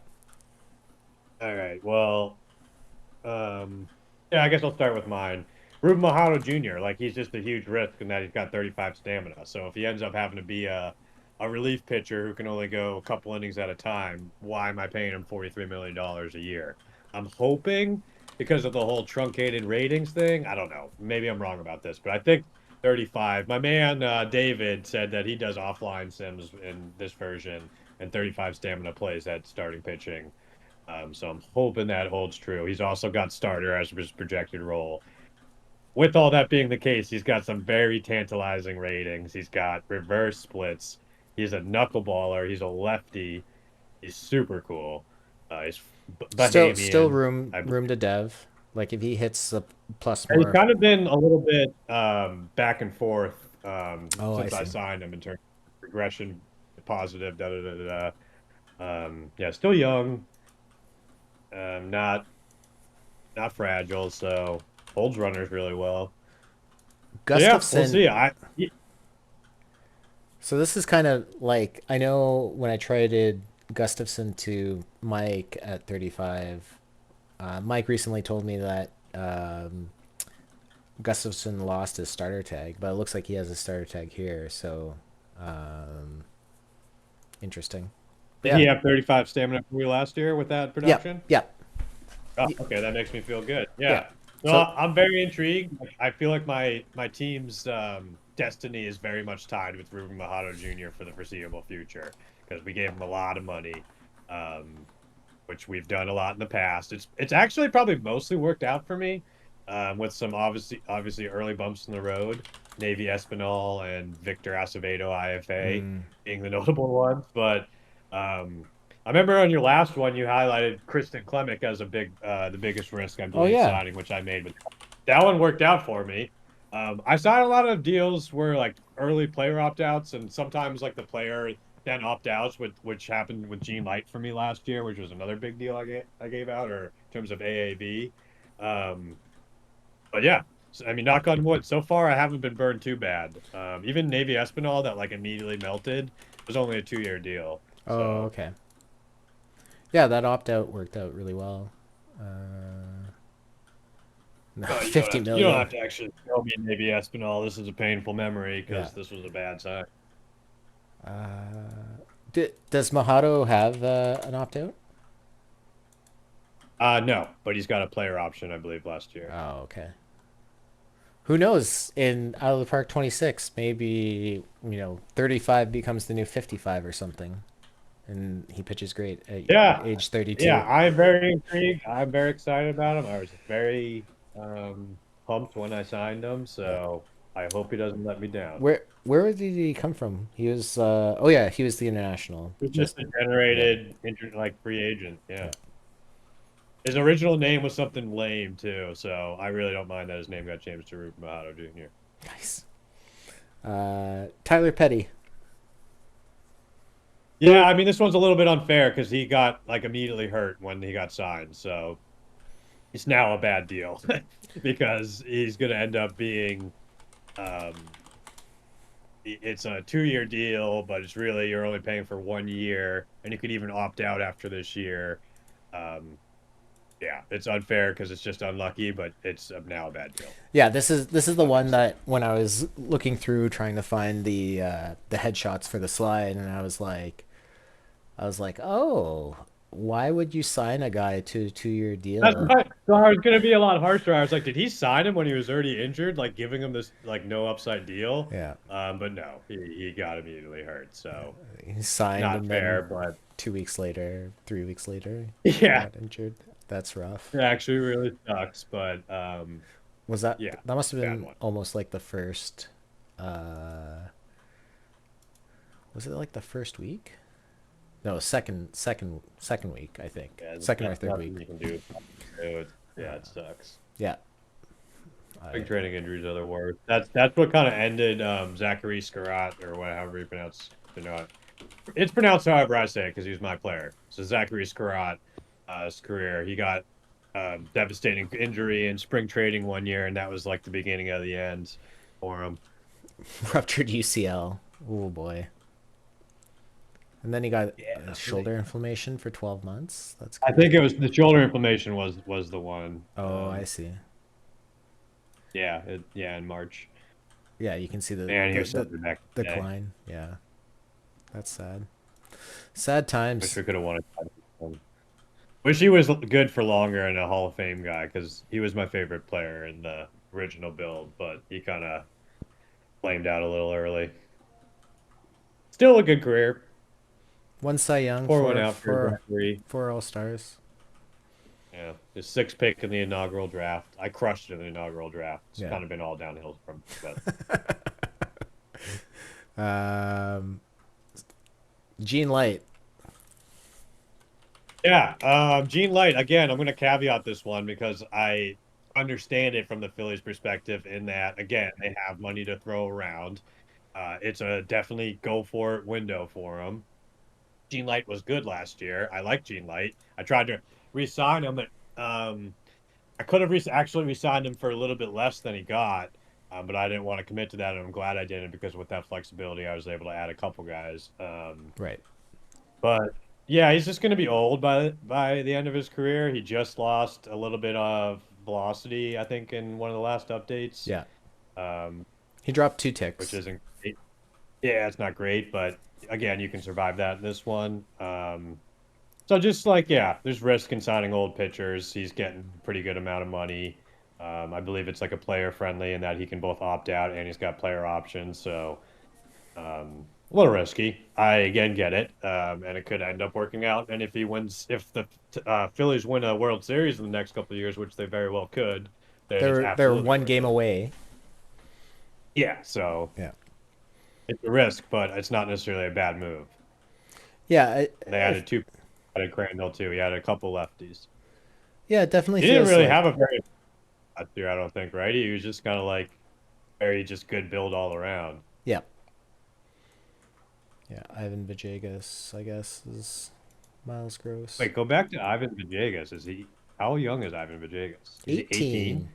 All right. Well, Um, yeah, I guess I'll start with mine. Ruben Mojado Jr., like he's just a huge risk in that he's got 35 stamina. So if he ends up having to be a relief pitcher who can only go a couple innings at a time, why am I paying him $43 million a year? I'm hoping because of the whole truncated ratings thing. I don't know. Maybe I'm wrong about this, but I think 35. My man David said that he does offline sims in this version, and 35 stamina plays at starting pitching. So I'm hoping that holds true. He's also got starter as his projected role. With all that being the case, he's got some very tantalizing ratings. He's got reverse splits. He's a knuckleballer. He's a lefty. He's super cool. He's Still Bahamian. room I room to dev. Like if he hits the plus He's more. kind of been a little bit back and forth Oh, I since I see. signed him in terms of progression, positive, da da da da. Yeah, still young, not fragile, so holds runners really well. So yeah, we'll Gustafson. see. So this is kind of like I know when I traded Gustafson to Mike at 35. Mike recently told me that Gustafson lost his starter tag, but it looks like he has a starter tag here. So um, interesting. But Did he yeah, have 35 stamina for you last year with that yeah, production? yeah, Oh, okay, that makes me feel good. yeah. Yeah. No, So I'm very intrigued. I feel like my team's destiny is very much tied with Ruben Mojado Jr. for the foreseeable future because we gave him a lot of money, um, which we've done a lot in the past. It's actually probably mostly worked out for me, with some obviously early bumps in the road. Navy Espinal and Victor Acevedo IFA being the notable ones, but um, I remember on your last one you highlighted Kristen Clemick as the biggest risk I oh believe yeah. signing, which I made, but that one worked out for me. I signed a lot of deals where like early player opt outs, and sometimes like the player then opt outs, which happened with Gene Light for me last year, which was another big deal I gave out, or in terms of AAV. Um, but yeah, I mean, knock on wood. So far, I haven't been burned too bad. Even Navy Espinal that like immediately melted was only a 2 year deal. Oh, So okay. Yeah, that opt out worked out really well. Uh, you don't 50 have to you don't million. have to actually tell me Navy Espinal. This is a painful memory Yeah. because this was a bad sign. Does Mojado have an opt out? No, but he's got a player option, I believe, last year. Oh, okay. Who knows? In Out of the Park 26, maybe 35 becomes the new 55 or something, and he pitches great at Yeah, age yeah, 32. I'm very intrigued. I'm very excited about him. I was very pumped when I signed him, Yeah. so I hope he doesn't let me down. Where did he come from? He was oh yeah, he was the international. He's Just just a yeah. generated like free agent. Yeah. Yeah. His original name was something lame too, so I really don't mind that his name got changed to Ruben Mojado Jr. Nice. Tyler Petty. Yeah, I mean this one's a little bit unfair because he got like immediately hurt when he got signed, so it's now a bad deal because he's going to end up being um it's a 2 year deal, but it's really you're only paying for 1 year, and you could even opt out after this year. Um, yeah, it's unfair because it's just unlucky, but it's now a bad deal. Yeah, this is the one Obviously. that when I was looking through trying to find the headshots for the slide, and I was like, oh, why would you sign a guy to a 2 year That's deal? right. So I was gonna be a lot harsher. I was like, did he sign him when he was already injured, like giving him this like no upside deal? Yeah, But no, he got immediately hurt. So he signed not and then fair, but 2 weeks later, 3 weeks later, he yeah, got injured. That's rough. it actually really sucks. But Was that yeah, that must have bad been one. almost like the first? Uh, was it like the first week? No, second week, I think. Yeah, Second or that's third nothing week. you can do. Yeah, it sucks. Yeah. Spring I, training injuries are the worst. That's what kind of ended Zachary Scarrat or whatever you pronounce. You know, it's pronounced however I say it because he was my player. So Zachary Scarrat, his career, he got devastating injury in spring training 1 year, and that was like the beginning of the end for him. ruptured UCL. Oh boy. And then he got Yeah, shoulder inflammation for 12 months. That's I think crazy. it was the shoulder inflammation was the one. Oh, I see. Yeah, yeah, in March. Yeah, you can see the Man, he the, was so the good next day. decline. Yeah, that's sad. Sad Wish times. we could have won it. Wish he was good for longer and a Hall of Fame guy because he was my favorite player in the original build, but he kind of flamed out a little early. Still a good career. One Cy Young, Pour one for out for Zachary. All stars. Yeah, his sixth pick in the inaugural draft. I crushed it in the inaugural draft. It's Yeah. kind of been all downhill from, but Um, Gene Light. yeah. Gene Light again. I'm going to caveat this one because I understand it from the Phillies' perspective in that again they have money to throw around. It's a definitely go for it window for them. Gene Light was good last year. I like Gene Light. I tried to re-sign him, but I could have actually re-signed him for a little bit less than he got, but I didn't want to commit to that, and I'm glad I didn't because with that flexibility, I was able to add a couple guys. Right. But yeah, he's just going to be old by the end of his career. He just lost a little bit of velocity, I think, in one of the last updates, Yeah. um, He dropped two which ticks. isn't great. Yeah, it's not great, but again, you can survive that in this one. So just like, yeah, there's risk in signing old pitchers. He's getting a pretty good amount of money. I believe it's like a player friendly in that he can both opt out and he's got player options. So a little risky. I again get it, and it could end up working out. And if he wins, if the Phillies win a World Series in the next couple of years, which they very well could, then it's They're absolutely one worth game it. away. Yeah, so Yeah. it's a risk, but it's not necessarily a bad move. Yeah. They added two, added Crandall too. He added a couple lefties. Yeah. It definitely He didn't feels really have like. a very last year, I don't think, right? He was just kind of like very just good build all around. Yeah. Yeah. Ivan Vajegas, I guess, is Miles Gross. Wait, go back to Ivan Vajegas. Is he how young is Ivan Vajegas? Is he 18? 18.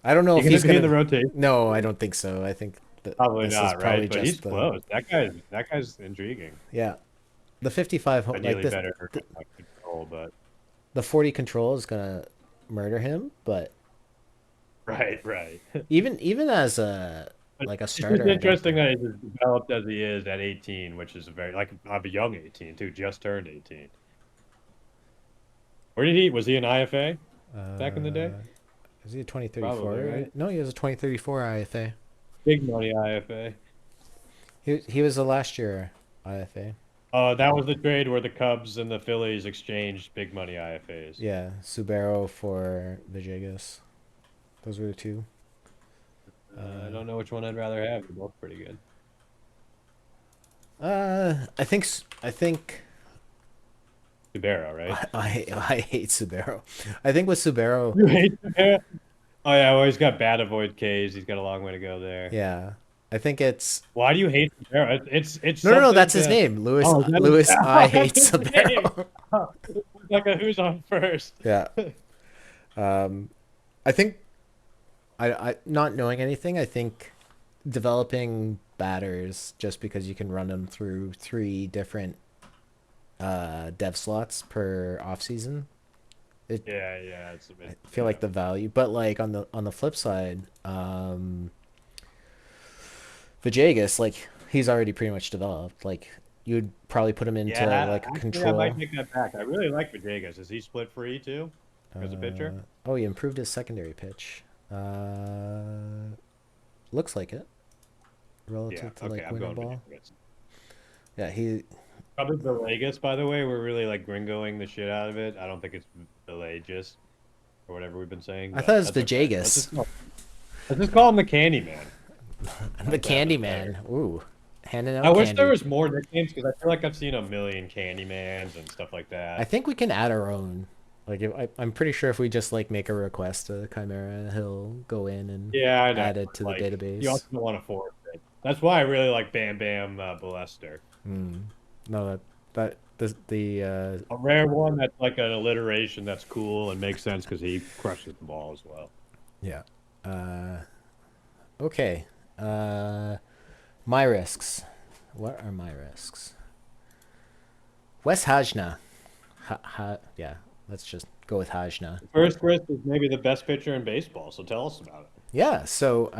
I don't know He if gonna he's be in gonna. the rotation? No, I don't think so. I think that Probably this is not, right? probably But he's just the. close. That guy's intriguing. Yeah. The 55 like Ideally this. better control, but The 40 control is gonna murder him, but right, right. even as a But like a it's just starter, I don't interesting think. that he's as developed as he is at 18, which is a very like of a young 18 too, just turned 18. Where did he was he an IFA back in the day? Uh, is he a Probably, 2034? right? No, he has a 2034 IFA. Big money IFA. He was a last year IFA. That was the trade where the Cubs and the Phillies exchanged big money IFAs. Yeah, Subaru for Villegas. Those were the two. I don't know which one I'd rather have. They're both pretty good. I think Subaru, right? I hate Subaru. I think with Subaru, You hate Subaru? Oh yeah, well he's got bad avoid Ks. He's got a long way to go there. yeah, I think it's Why do you hate Subaru? It's no. something That's his to. name, Lewis. Oh, is that his, Lewis, I oh, hate that's his name. Subaru. Oh, it's like a who's on first. Yeah. I think I not knowing anything, I think developing batters just because you can run them through three different dev slots per off season. It Yeah, yeah, it's a I bit. feel Yeah, like the value, but like on the flip side, Vajagas, like he's already pretty much developed. Like you'd probably put him into yeah. like Actually, I might control. take that back. I really like Vegas. Is he split free too, as a pitcher? Oh, he improved his secondary pitch. Looks like it Yeah. relative to Okay, like I'm winter going ball. Vegas. Yeah, he. Probably Vegas, by the way. We're really like gringoing the shit out of it. I don't think it's Vegas or whatever we've been saying, I thought but it was that's okay. Vajagas, Let's just call him the Candy Man. I the like that a Candy bit better. Man. Ooh, handing I out wish there candy. was more nicknames because I feel like I've seen a million Candymans and stuff like I that. think we can add our own. Like, I'm pretty sure if we just like make a request to Chimera, he'll go in and Yeah, I know. add it to the Like you database. also don't want to force it. That's why I really like Bam Bam Balester. No, that the A rare one that's like an alliteration that's cool and makes sense because he crushes the ball as well. yeah. Uh, okay. Uh, my risks. What are my risks? Wes Hajna. Yeah. Let's just go with Hajna. The first risk is maybe the best pitcher in baseball, so tell us about it. Yeah. So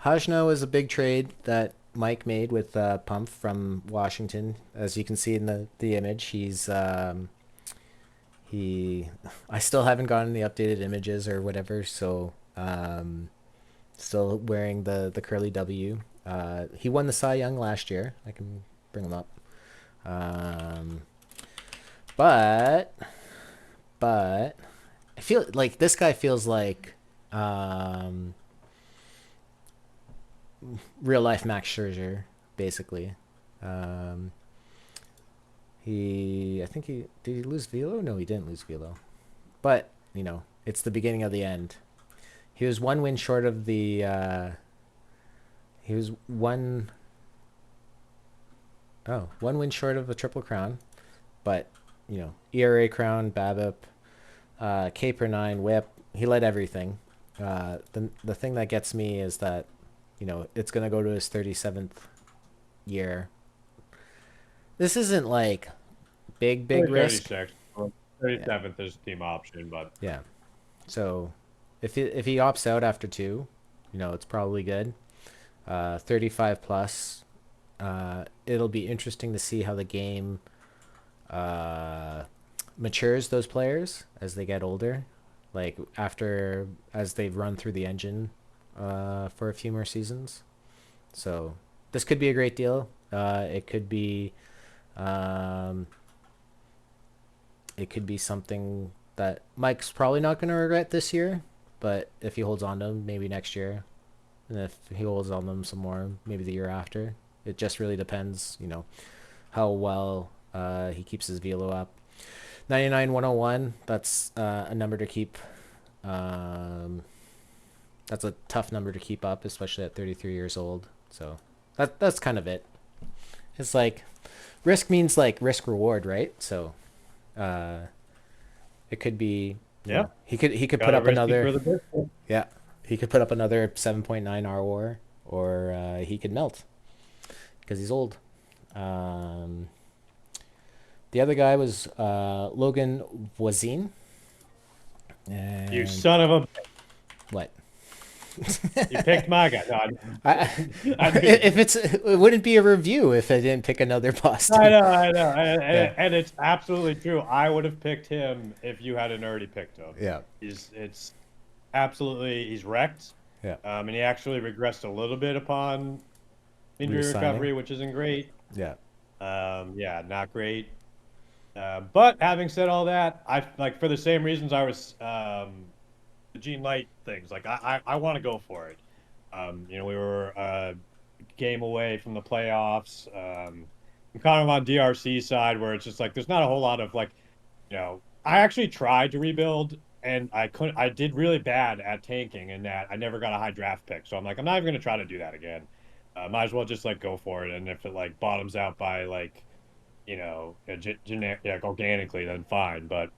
Hajna was a big trade that Mike made with Pump from Washington. As you can see in the image, he. I still haven't gotten the updated images or whatever, so still wearing the curly W. He won the Cy Young last year. I can bring him up. Um, but but I feel like this guy feels like um, real life Max Scherzer, basically. Um, I think did he lose velo? No, he didn't lose velo. But it's the beginning of the end. He was one win short of the. He was one win short of a triple crown, but ERA crown, BABIP, K per nine, WHIP. He led everything. The thing that gets me is that it's gonna go to his 37th year. This isn't like big Only risk. 36. Yeah. 37th is team option, but Yeah. So if he opts out after two, it's probably good. 35 plus. It'll be interesting to see how the game uh, matures those players as they get older. Like after as they've run through the engine for a few more seasons. So this could be a great deal. Um, it could be something that Mike's probably not going to regret this year, but if he holds on to them, maybe next year, and if he holds on to them some more, maybe the year after. It just really depends, how well he keeps his velo up. 99-101. That's a number to keep. Um, that's a tough number to keep up, especially at 33 years old. So that's kind of it. It's like risk means like risk reward, right? So uh, it could be, yeah, he could put gotta up risk it another, for the biscuit. yeah, he could put up another 7.9 RWAR, or he could melt because he's old. Um, the other guy was Logan Voisin. You And son of a. what? You picked my guy. No, I, I mean, if it wouldn't be a review if I didn't pick another I Boston. know, I know, Yeah, and it's absolutely true. I would have picked him if you hadn't already picked him. yeah, It's absolutely he's wrecked, yeah. and he actually regressed a little bit upon injury Resigning. recovery, which isn't great. Yeah, Yeah, not great. But having said all that, I like for the same reasons I was the Gene Light things. Like I want to go for it. We were a game away from the playoffs. I'm kind of on DRC side where it's just like there's not a whole lot of like, I actually tried to rebuild and I couldn't. I did really bad at tanking in that I never got a high draft pick. So I'm like, I'm not even gonna try to do that again. Might as well just like go for it. And if it like bottoms out by like, generic, yeah, organically, then fine. But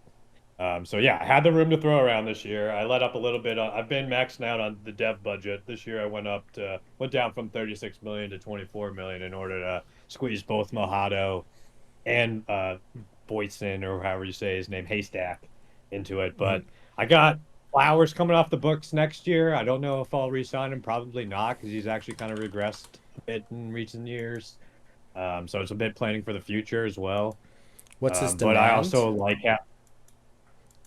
so yeah, I had the room to throw around this year. I let up a little bit. I've been maxing out on the dev budget this year. I went down from 36 million to 24 million in order to squeeze both Mojado and Boyson, or however you say his name, Haystack, into it. Mhm. But I got Flowers coming off the books next year. I don't know if I'll re-sign him. Probably not, because he's actually kind of regressed a bit in recent years. So it's a bit planning for the future as well. What's his But I demand? also like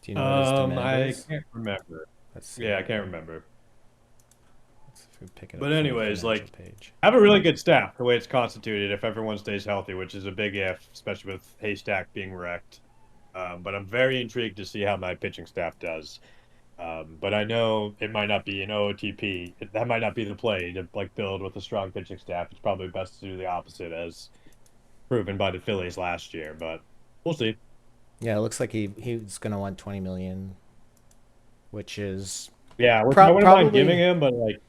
Do you know what his demand I is? can't remember. Let's see. Yeah, I can't remember. Let's see if we pick it But up from the anyways, financial like page. I have a really good staff the way it's constituted if everyone stays healthy, which is a big if, especially with Haystack being wrecked. But I'm very intrigued to see how my pitching staff does. But I know it might not be an OOTP. That might not be the play to like build with a strong pitching staff. It's probably best to do the opposite, as proven by the Phillies last year. But we'll see. Yeah, it looks like he's gonna want 20 million, which is Yeah, which I wouldn't mind giving probably, him, but like,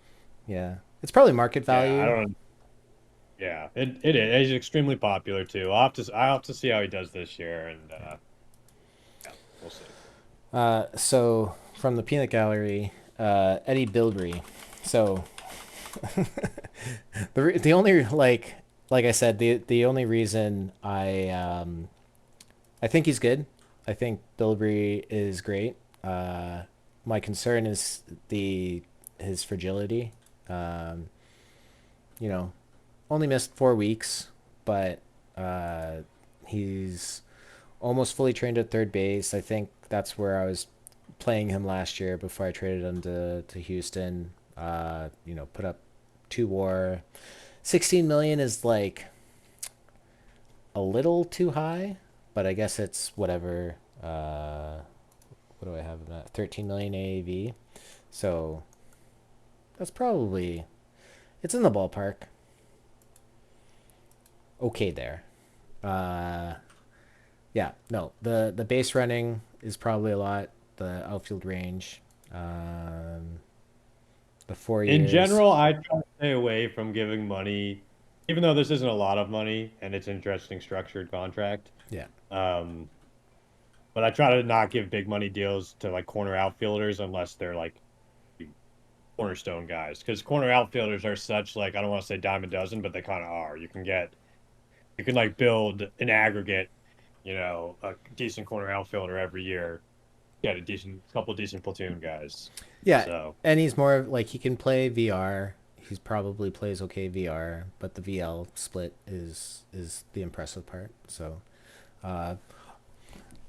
yeah, it's probably market yeah, I value. don't. Yeah, it is. He's extremely popular too. I'll have to see how he does this year, and Yeah. yeah, we'll see. So from the peanut gallery, Eddie Bilbrey. So the only like I said, the only reason I think he's good. I think Bilbrey is great. My concern is the his fragility. Um, you know, only missed 4 weeks, but uh, he's almost fully trained at third base. I think that's where I was playing him last year before I traded him to Houston. Put up 2 WAR. 16 million is like a little too high, but I guess it's whatever. What do I have? 13 million AAV. So that's probably it's in the ballpark. Okay there. Uh, yeah, no, the base running is probably a lot. The outfield range, the four In years. general, I try to stay away from giving money, even though this isn't a lot of money and it's an interesting structured contract. Yeah, Um, but I try to not give big money deals to like corner outfielders unless they're like cornerstone guys, because corner outfielders are such like I don't want to say dime a dozen, but they kind of are. You can like build an aggregate, a decent corner outfielder every year. Get a decent couple decent platoon guys. yeah, So and he's more like he can play VR. He's probably plays okay VR, but the VL split is the impressive part. So, uh,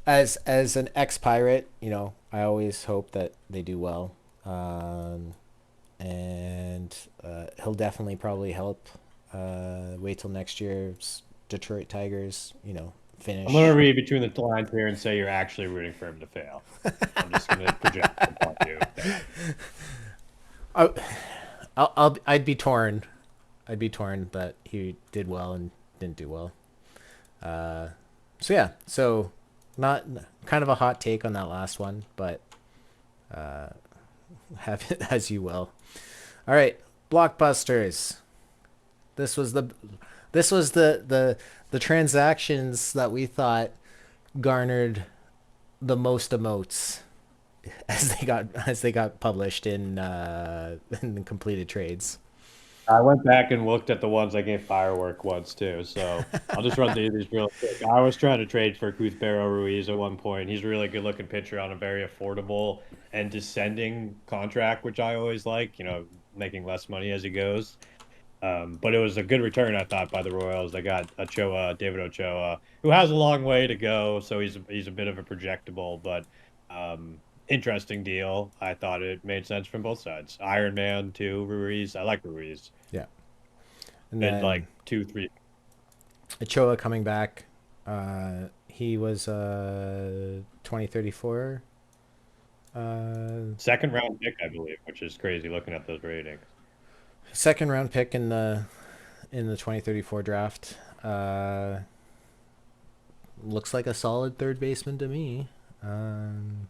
as an ex pirate, I always hope that they do well. Um, and he'll definitely probably help. Wait till next year's Detroit Tigers, I'm going to finish. read between the lines here and say you're actually rooting for him to fail. I'm just going to project upon you that. I, I'd be torn. I'd be torn that he did well and didn't do well. Uh, so yeah, so not kind of a hot take on that last one, but have it as you will. All right, blockbusters. This was the this was the transactions that we thought garnered the most emotes as they got published in completed trades. I went back and looked at the ones I gave firework once too. So I'll just run through these real quick. I was trying to trade for Cuthbert Ruiz at one point. He's a really good looking pitcher on a very affordable and descending contract, which I always like, making less money as he goes. But it was a good return, I thought, by the Royals. They got David Ochoa, who has a long way to go, so he's a bit of a projectable, but interesting deal. I thought it made sense from both sides. Iron Man too, Ruiz. I like Ruiz. Yeah, and Been then like 2, 3 Ochoa coming back. He was 2034. second round pick, I believe, which is crazy looking at those ratings. Second round pick in in the 2034 draft. Looks like a solid third baseman to me. Um,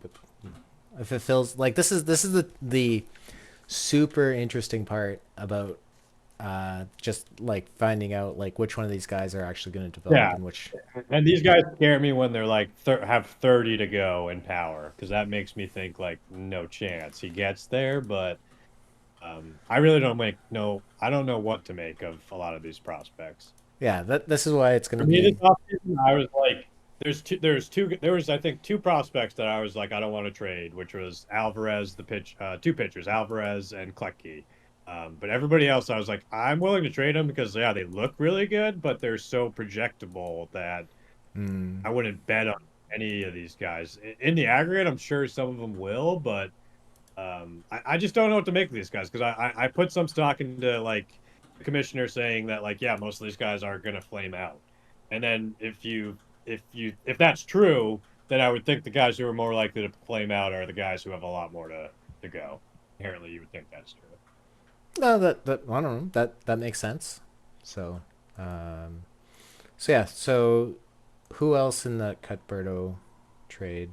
but if it feels like this is the super interesting part about just like finding out like which one of these guys are actually going to develop Yeah, and which. and these guys scare me when they're like have 30 to go in power because that makes me think like no chance he gets there. But I really don't make no. I don't know what to make of a lot of these prospects. Yeah, this is why it's going For to me, this be. offseason, I was like, there was I think two prospects that I was like, I don't want to trade, which was Alvarez, two pitchers, Alvarez and Kletke. But everybody else, I was like, I'm willing to trade them because yeah, they look really good, but they're so projectable that Mm, I wouldn't bet on any of these guys. In the aggregate, I'm sure some of them will, but I just don't know what to make of these guys because I put some stock into like the commissioner saying that like yeah most of these guys are gonna flame out, and then if that's true, then I would think the guys who are more likely to flame out are the guys who have a lot more to go. Apparently, you would think that's true. no, that I don't know. That makes sense. So, um, so yeah. So, who else in that Cuthberto trade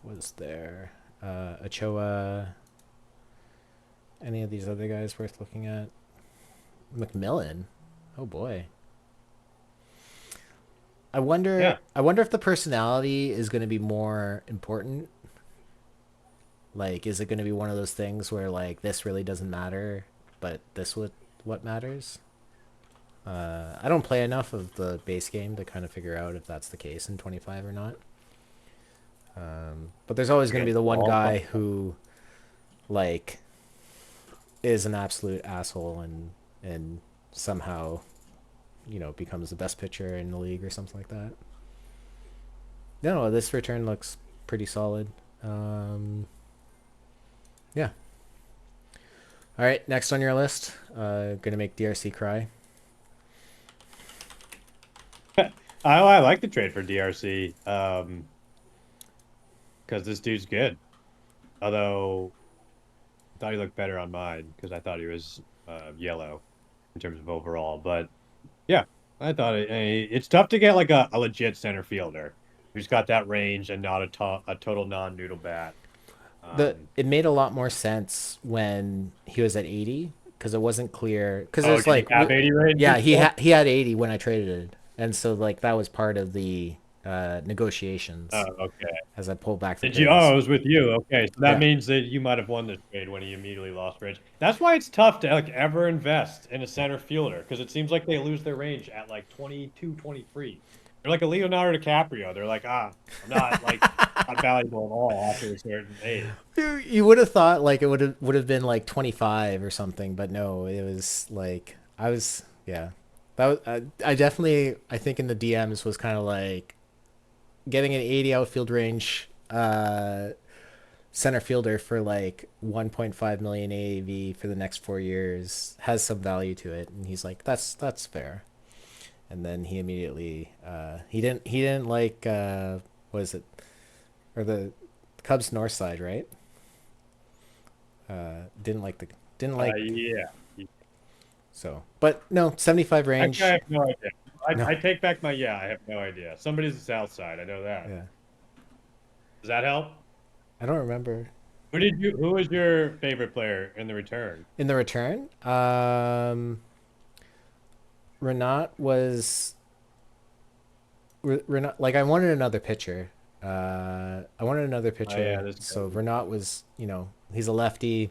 was there? Ochoa. Any of these other guys worth looking at? McMillan. Oh boy. I wonder. Yeah, I wonder if the personality is going to be more important. Like, is it going to be one of those things where like this really doesn't matter, but what matters? I don't play enough of the base game to kind of figure out if that's the case in 25 or not. But there's always going to be against the the one wall. guy who like is an absolute asshole and somehow becomes the best pitcher in the league or something like that. No, this return looks pretty solid. Yeah. All right, next on your list, gonna make DRC cry. I like the trade for DRC because this dude's good. Although I thought he looked better on mine because I thought he was yellow in terms of overall, but. Yeah, I thought it's tough to get like a legit center fielder who's got that range and not a total non-noodle bat. The Um, it made a lot more sense when he was at 80 because it wasn't clear because oh, it's did he like have 80 range yeah, this year? he had 80 when I traded it, and so like that was part of the Oh, negotiations okay. as I pulled back the Did you? Oh, curtains. it was with you. Okay, so that Yeah. means that you might have won this trade when he immediately lost range. That's why it's tough to like ever invest in a center fielder because it seems like they lose their range at like 22, 23. They're like a Leonardo DiCaprio. They're like, I'm not like not valuable at all after a certain age. You would have thought like it would have been like 25 or something, but no, it was like I was yeah. That was, I definitely I think in the DMs was kind of like getting an 80 outfield range center fielder for like 1.5 million AAV for the next 4 years has some value to it, and he's like that's fair. And then he immediately he didn't like what is it, or the Cubs north side, right? Didn't like the didn't like Yeah. so, but no, 75 Actually, I range. have no idea. No, I take back my yeah. I have no idea. Somebody's the South Side. I know that. yeah, Does that help? I don't remember Who was your favorite player in the return? in the return. Renat was Renat, like I wanted another pitcher. I wanted another Oh yeah, pitcher, this so guy. Renat was he's a lefty.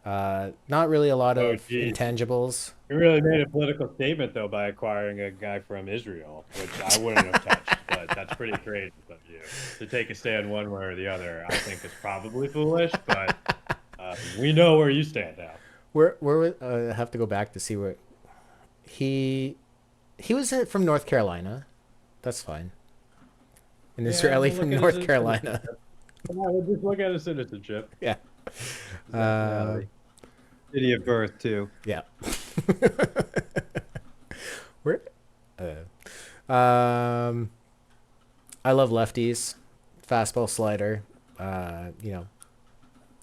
Not really a lot Oh of geez. intangibles. You really made a political statement though by acquiring a guy from Israel, which I wouldn't have touched, but that's pretty crazy of you to take a stand one way or the other. I think it's probably foolish, but we know where you stand now. I have to go back to see where he he was from North Carolina. That's fine. An Yeah, Israeli we'll from look at his North citizenship. Carolina. Yeah, we'll just look at his citizenship, Yeah. his Uh, nationality, city of birth too. yeah. Where? Um, I love lefties. Fastball slider.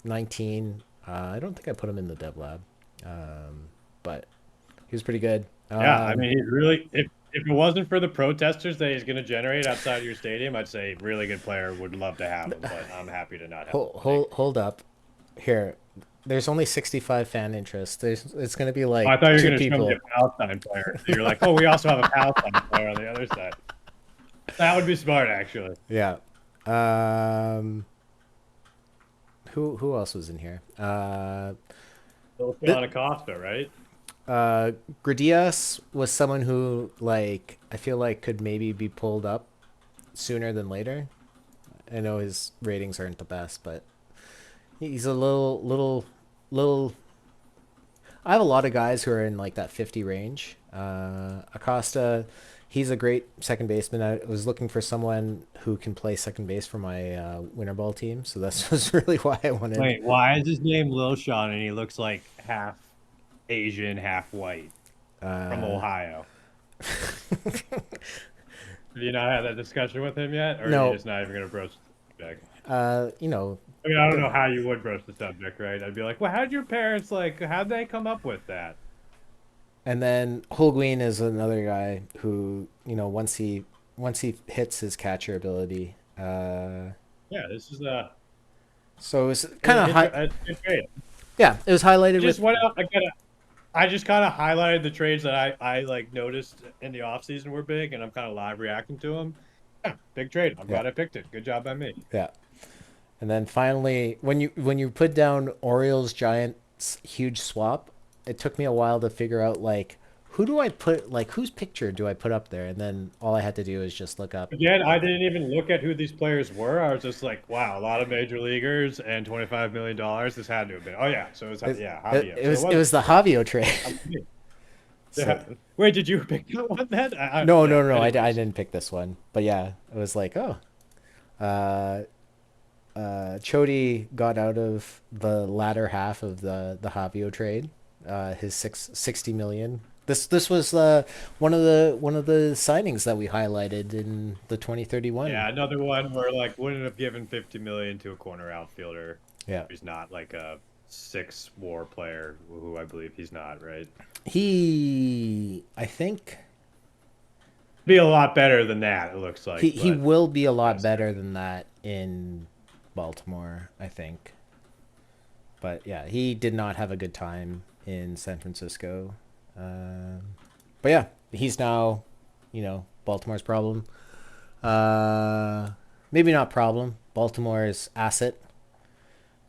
19. I don't think I put him in the dev lab. but he was pretty good. Yeah, I mean, he's really if it wasn't for the protesters that he's going to generate outside of your stadium, I'd say really good player, would love to have him, but I'm happy to not have hold, the money. hold up. Here, there's only 65 fan interest. It's going to be Oh, I like thought you were two going to show me people. a Palestine player. So you're like, oh, we also have a Palestine player on the other side. That would be smart, actually. Yeah. Um, who else was in here? Th- Luciano Acosta, right? uh, Gradius was someone who, like, I feel like could maybe be pulled up sooner than later. I know his ratings aren't the best, but he's a little. I have a lot of guys who are in like that 50 range. Acosta, he's a great second baseman. I was looking for someone who can play second base for my winter ball team, so that's was really why I wanted. Wait, why is his name Lil Sean and he looks like half Asian, half white from Uh, Ohio? Have you not had that discussion with him yet, or are you no, just not even going to broach the subject? you know, I mean, I don't the, know how you would broach the subject, right? I'd be like, well, how'd your parents like? How'd they come up with that? and then Holguin is another guy who once he hits his catcher ability. Yeah, this is a So it was kind of high. it's great. Yeah, it was highlighted Just with. what else? I just kind of highlighted the trades that I like noticed in the offseason were big, and I'm kind of live reacting to them. Yeah, big trade. I'm Yeah, glad I picked it. Good job by me. yeah. And then finally, when you put down Orioles Giants huge swap, it took me a while to figure out like who do I put like whose picture do I put up there, and then all I had to do is just look up. Again, I didn't even look at who these players were. I was just like, wow, a lot of major leaguers and $25 million. This had to have been. Oh yeah, so it was yeah, Javier. So It was the Javio trade. So yeah. Wait, did you pick that one then? no, Yeah. no, I Anyways, didn't pick this one, but yeah, it was like uh, Chody got out of the latter half of the Javio trade, his 60 million. This was one of the signings that we highlighted in the 2031. yeah, another one where like wouldn't have given 50 million to a corner outfielder Yeah. who's not like a six WAR player, who I believe he's not, right? I think Be a lot better than that, it looks like, he but will be a lot that's better than that in Baltimore, I think. But yeah, he did not have a good time in San Francisco. Um, but yeah, he's now, Baltimore's problem. Maybe not problem. Baltimore's asset.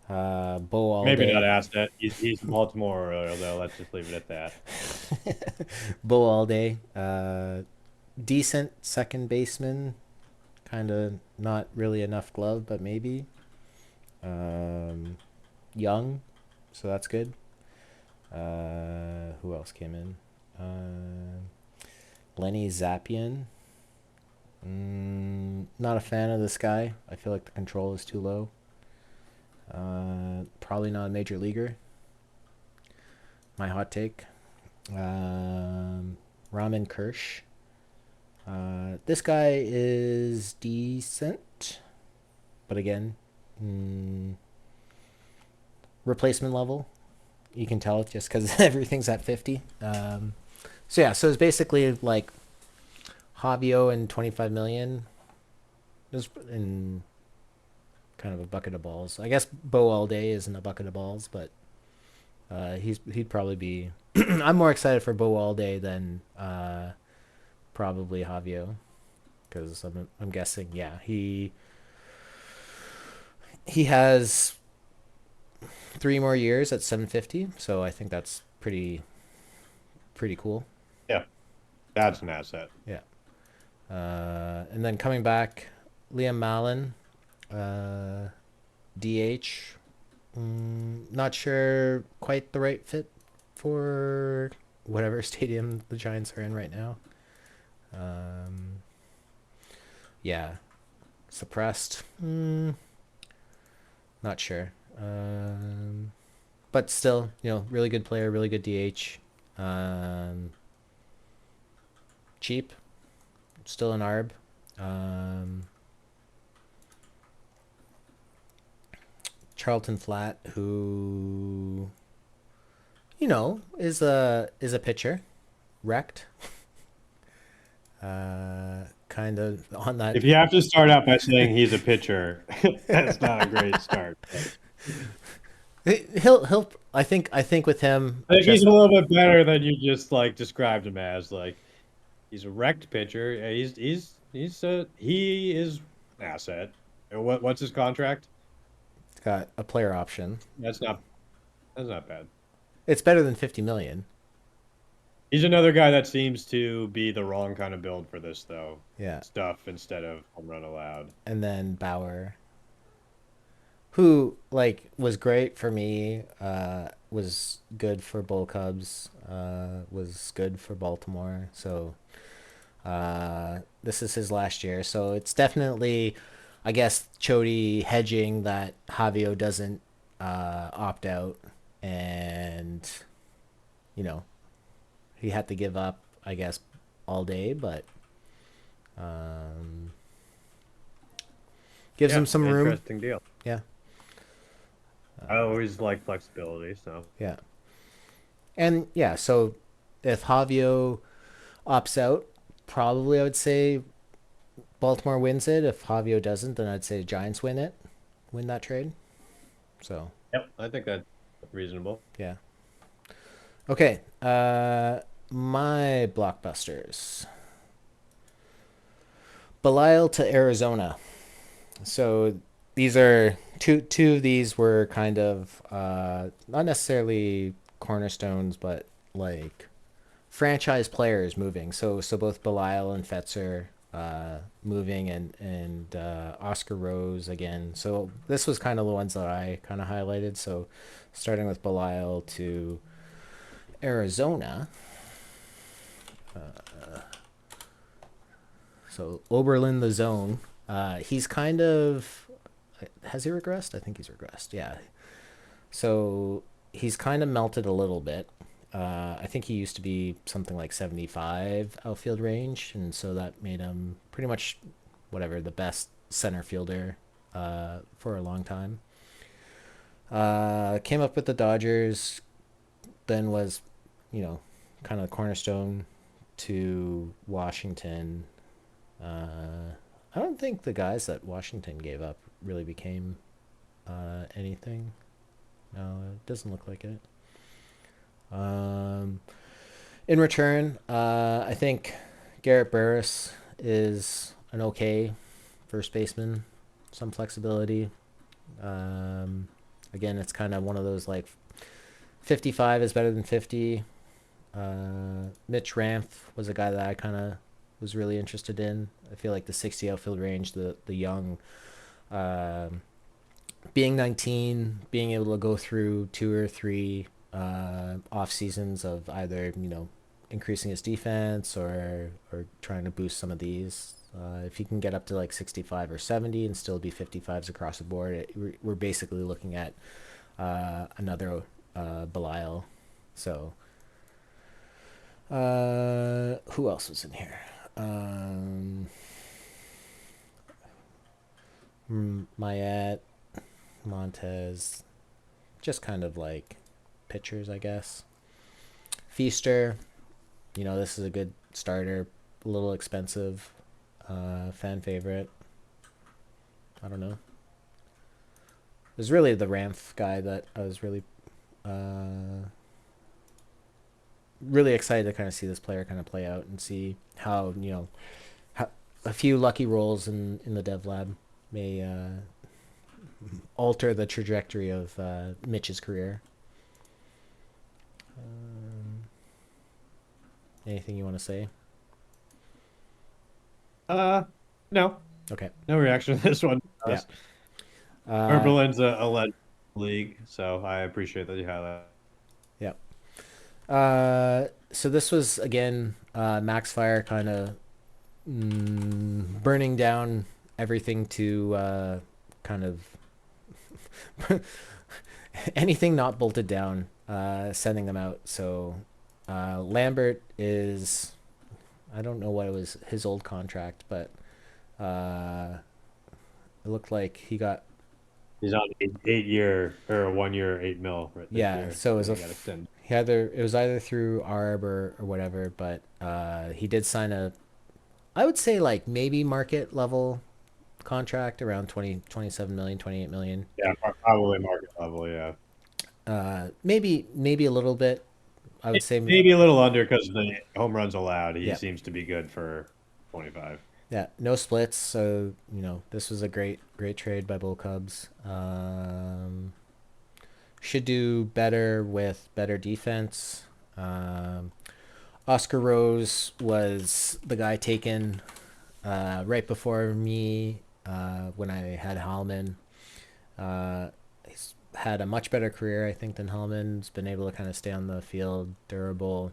Bo all maybe not day. asset. He's Baltimore, though. Let's just leave it at that. Bo all day. Decent second baseman. Kind of not really enough glove, but maybe. Um, Young, so that's good. Who else came in? Lenny Zappian. Not a fan of this guy. I feel like the control is too low. Probably not a major leaguer. My hot take. Ramen Kirsch. This guy is decent, but again, replacement level. You can tell it just because everything's at 50. So yeah, so it's basically like Javio and 25 million. Just in kind of a bucket of balls. I guess Bo all day isn't a bucket of balls, but he'd probably be. I'm more excited for Bo all day than probably Javio, because I'm guessing he has 3 more years at 750, so I think that's pretty cool. Yeah, that's an asset. Yeah. And then coming back, Liam Mallon, DH. Not sure quite the right fit for whatever stadium the Giants are in right now. Yeah, suppressed. Not sure. But still, really good player, really good DH. Cheap, still an ARB. Charlton Flat, who is a pitcher, wrecked, kind of on that. If you have to start out by saying he's a pitcher, that's not a great start. He'll. I think with him, I think he's just a little bit better than you just like described him as. Like he's a wrecked pitcher. Yeah, he is an asset. What's his contract? got a player option. That's not that's not bad. It's better than 50 million. He's another guy that seems to be the wrong kind of build for this though. Yeah, Stuff instead of home run allowed. and then Bauer, who like was great for me, was good for Bull Cubs, was good for Baltimore. So this is his last year. So it's definitely, I guess, Chody hedging that Javio doesn't opt out, and you know he had to give up, I guess, all day, but um, gives Yeah, him some room. interesting deal. Yeah, I always like flexibility, so yeah. And yeah, so if Javio opts out, probably I would say Baltimore wins it. If Javio doesn't, then I'd say Giants win that trade. So yep, I think that's reasonable. yeah. Okay. My blockbusters. Belial to Arizona. So these are two of these were kind of not necessarily cornerstones, but like franchise players moving. So both Belial and Fetzer moving, and Oscar Rose again. So this was kind of the ones that I kind of highlighted. So starting with Belial to Arizona. So Oberlin the zone. He's kind of, has he regressed? I think he's regressed. Yeah. So he's kind of melted a little bit. I think he used to be something like 75 outfield range, and so that made him pretty much whatever the best center fielder for a long time. Came up with the Dodgers, then was, you know, kind of the cornerstone to Washington. I don't think the guys that Washington gave up really became anything. No, it doesn't look like it. Um, in return, I think Garrett Burris is an okay first baseman, some flexibility. Um, Again, it's kind of one of those like 55 is better than 50. Mitch Ranth was a guy that I kind of was really interested in. I feel like the 60 outfield range, the young, um being 19, being able to go through two or three off seasons of either increasing his defense or trying to boost some of these. If he can get up to like 65 or 70 and still be 55s across the board, we're basically looking at another Belial. So who else was in here? Mayette, Montez, just kind of like pitchers, I guess. Feaster, this is a good starter, a little expensive, fan favorite. I don't know. It was really the Ramp guy that I was uh, really excited to kind of see this player kind of play out and see how how a few lucky rolls in the dev lab may alter the trajectory of Mitch's career. Um, Anything you want to say? Uh, no, Okay. no reaction to this one. Yeah. Berlin's a lead league, so I appreciate that you highlight. Yeah. So this was again Max Fire kind of burning down everything to kind of anything not bolted down, sending them out. So Lambert is, I don't know what it was his old contract, but it looked like he got He's on 8 year or a 1 year 8 mil right this Yeah, year, so it and was then he got extended. it was either through ARB or whatever, but he did sign a, I would say like maybe market level contract around 20 27 million, 28 million. Yeah, probably market level. Yeah, Maybe a little bit. I would say maybe a little under because the home runs allowed. He yeah. seems to be good for 25. Yeah, no splits, so this was a great trade by Bull Cubs. Should do better with better defense. Um, Oscar Rose was the guy taken right before me when I had Hallman. He's had a much better career, I think, than Hellman. He's been able to kind of stay on the field, durable,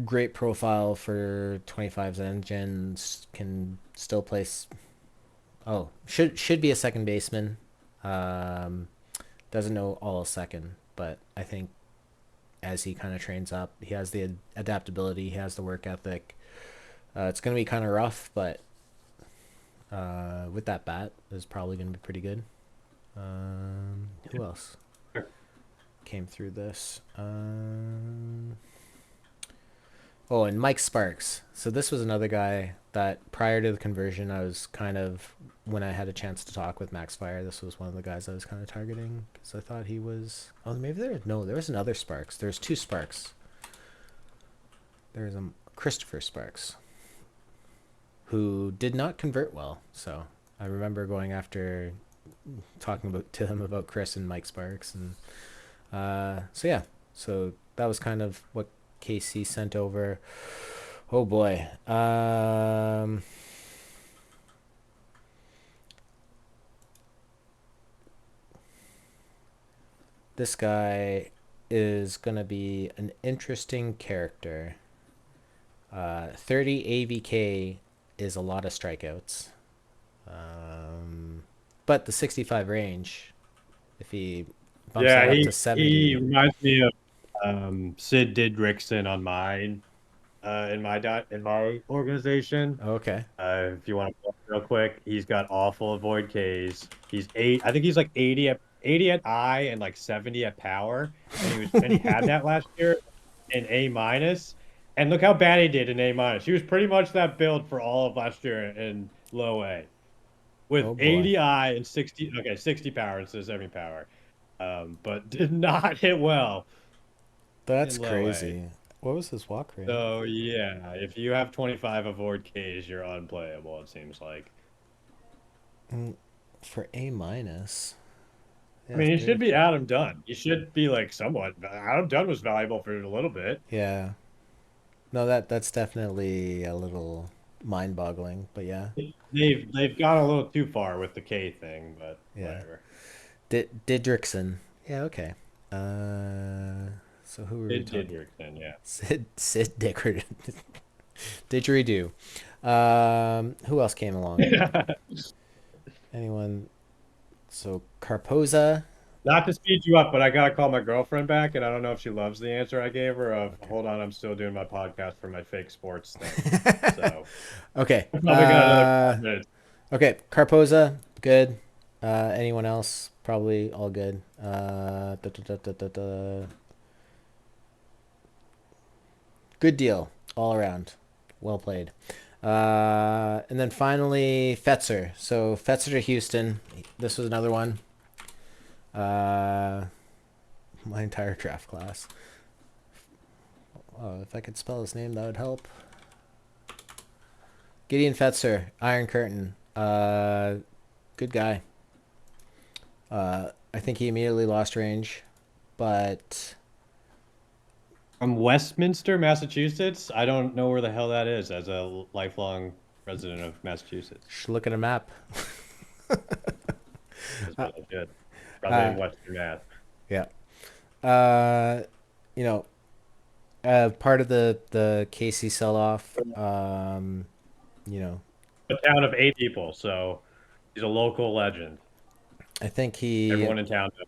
great profile for 25's engines. Can still play. Oh, should be a second baseman. Um, doesn't know all second, but I think as he kind of trains up, he has the adaptability, he has the work ethic. It's going to be kind of rough, but with that bat, it's probably going to be pretty good. Who else came through this? Oh, and Mike Sparks. So this was another guy that prior to the conversion, I was kind of, when I had a chance to talk with Max Fire, this was one of the guys I was kind of targeting because I thought he was. Oh, maybe there. No, there was another Sparks. There's two Sparks. There's a Christopher Sparks who did not convert well. So I remember going after talking about to him about Chris and Mike Sparks, and so yeah, so that was kind of what KC sent over. Oh boy, this guy is gonna be an interesting character. 30 AVK is a lot of strikeouts, but the 65 range, if he bumps that Yeah, up to he 70. reminds me of Sid Didrikson on mine in my organization. Okay. If you want to look real quick, he's got awful avoid Ks. He's eight. I think he's like 80 at I and like 70 at power. And he had that last year in A minus. And look how bad he did in A minus. He was pretty much that build for all of last year in low A with Oh boy, 80 I and 60 power instead of 70 power. But did not hit well that's in low A. crazy. What was his walk rate? So yeah, if you have 25 avoid Ks, you're unplayable, it seems like. For A minus. I Yeah, mean, he should be 34. Adam Dunn. He should be like somewhat. Adam Dunn was valuable for a little bit. Yeah. No, that's definitely a little mind-boggling, but yeah. They've gone a little too far with the K thing, but Yeah. whatever. Didrikson. Yeah, okay. Uh so who were we It did talking? work then, yeah. Sid Dickard. Didgeridoo. Who else came along? Anyone? So Carpoza. Not to speed you up, but I gotta call my girlfriend back, and I don't know if she loves the answer I gave her of Okay. hold on, I'm still doing my podcast for my fake sports thing. So Okay. I probably got another 5 minutes. Okay. Carpoza, good. Anyone else? Probably all good. Good deal all around. Well played. And then finally, Fetzer. So Fetzer to Houston. This was another one. Uh, my entire draft class. Oh, if I could spell his name, that would help. Gideon Fetzer, Iron Curtain. Good guy. I think he immediately lost range, but From Westminster, Massachusetts. I don't know where the hell that is as a lifelong resident of Massachusetts. should look at a map. That's really good. Probably Uh, in Western Mass. yeah. Uh, you know, part of the Casey sell off. You know, A town of 8 people, so he's a local legend. I think he Everyone in town knows.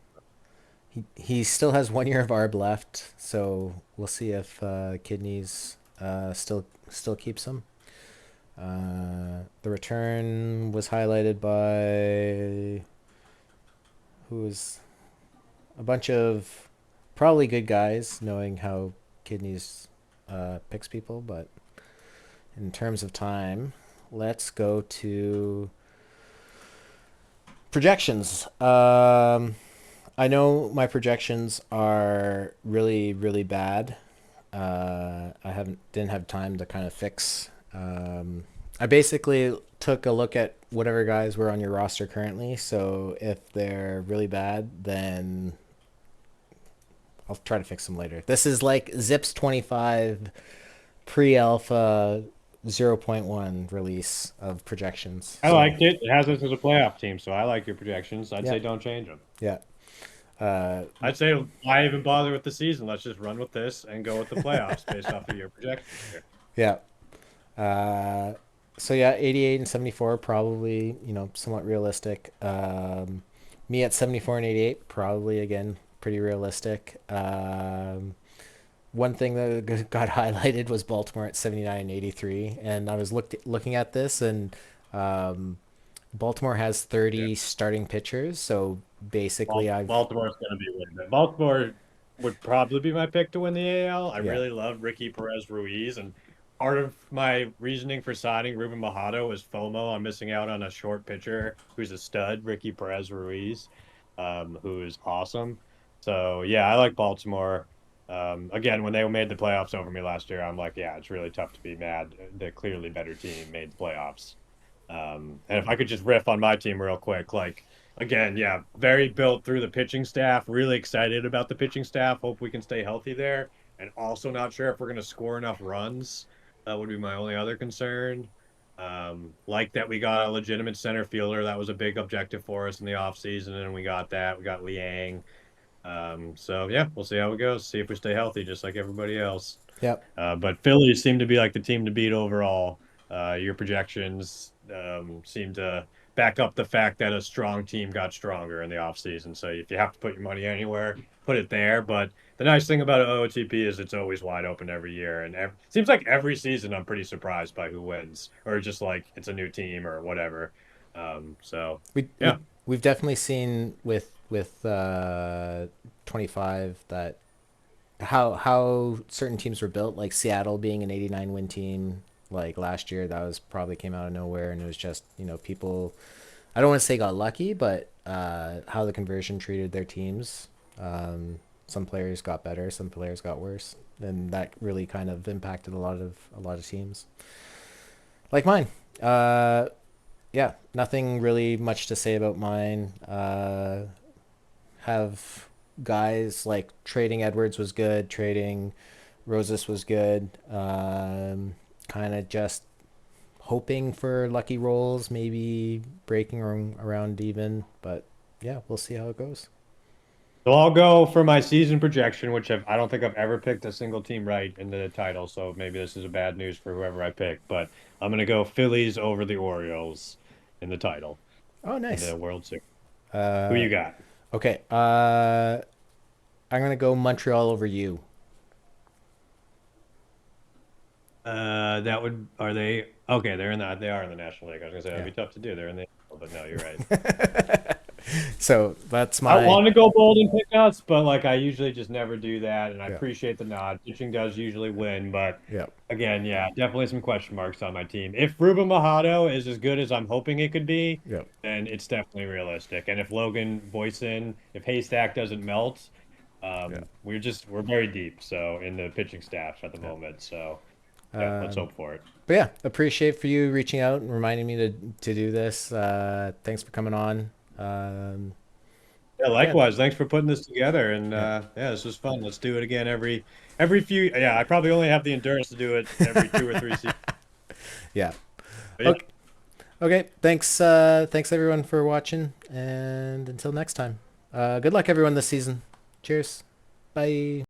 he still has 1 year of ARB left, so we'll see if kidneys still keeps him. The return was highlighted by who's a bunch of probably good guys, knowing how kidneys picks people. But in terms of time, let's go to projections. I know my projections are really, really bad. I haven't didn't have time to kind of fix. I basically took a look at whatever guys were on your roster currently. So if they're really bad, then I'll try to fix them later. This is like Zips 25 pre-alpha 0.1 release of projections. I So liked it. It has us as a playoff team, so I like your projections. I'd yeah, say don't change them. yeah. Uh, I'd say why even bother with the season? Let's just run with this and go with the playoffs based off of your projections here. yeah. Uh, so yeah, 88 and 74 probably, somewhat realistic. Me at 74 and 88 probably again pretty realistic. One thing that got highlighted was Baltimore at 79 and 83, and I was looking at this, and um, Baltimore has Yeah. 30 starting pitchers, so basically I've Baltimore's going to be winning it. Baltimore would probably be my pick to win the AL. I yeah, really love Ricky Perez Ruiz, and part of my reasoning for signing Ruben Mojado is FOMO. I'm missing out on a short pitcher who's a stud, Ricky Perez Ruiz, who is awesome. So yeah, I like Baltimore. Again, when they made the playoffs over me last year, I'm like, yeah, it's really tough to be mad. The clearly better team made the playoffs. And if I could just riff on my team real quick, like again, yeah, very built through the pitching staff. Really excited about the pitching staff. Hope we can stay healthy there. And also not sure if we're going to score enough runs. That would be my only other concern. Like that we got a legitimate center fielder. That was a big objective for us in the offseason, and we got that. We got Liang. So yeah, we'll see how it goes. See if we stay healthy, just like everybody else. yep, But Phillies seem to be like the team to beat overall. Your projections seem to back up the fact that a strong team got stronger in the offseason. So if you have to put your money anywhere, put it there. But the nice thing about OOTP is it's always wide open every year. And seems like every season I'm pretty surprised by who wins, or just like it's a new team or whatever. So we yeah. we we've definitely seen with 25 that how certain teams were built, like Seattle being an 89 win team like last year. That was probably came out of nowhere, and it was just people. I don't want to say got lucky, but how the conversion treated their teams. Some players got better, some players got worse, and that really kind of impacted a lot of teams like mine. Yeah, nothing really much to say about mine. Have guys like trading Edwards was good, trading Rosas was good. Kind of just hoping for lucky rolls, maybe breaking around even. But yeah, we'll see how it goes. So I'll go for my season projection, which I don't think I've ever picked a single team right in the title. So maybe this is a bad news for whoever I pick, but I'm going to go Phillies over the Orioles in the title Oh, in nice. the World Series. Who Uh, you got? okay. I'm gonna go Montreal over you. That would are they okay? They are in the National League. I was gonna say that'd Yeah. be tough to do. They're in the but no, you're right. So that's I my want to go bold and pick us, but like I usually just never do that, and I yeah, appreciate the nod. Pitching does usually win, but yeah, again, yeah, definitely some question marks on my team. If Ruben Mojado is as good as I'm hoping it could be, yeah, then it's definitely realistic. And if Logan Boyson, if Haystack doesn't melt, yeah, we're very deep. So in the pitching staff at the yeah. moment, so yeah, let's Um, hope for it. but yeah, appreciate for you reaching out and reminding me to do this. Thanks for coming on. Yeah, Again, likewise. Thanks for putting this together. And yeah, yeah, this was fun. Let's do it again every few. Yeah, I probably only have the endurance to do it every 2 or 3 seasons. yeah. But yeah. Okay, okay. Thanks, thanks everyone for watching, and until next time. Good luck everyone this season. Cheers. Bye.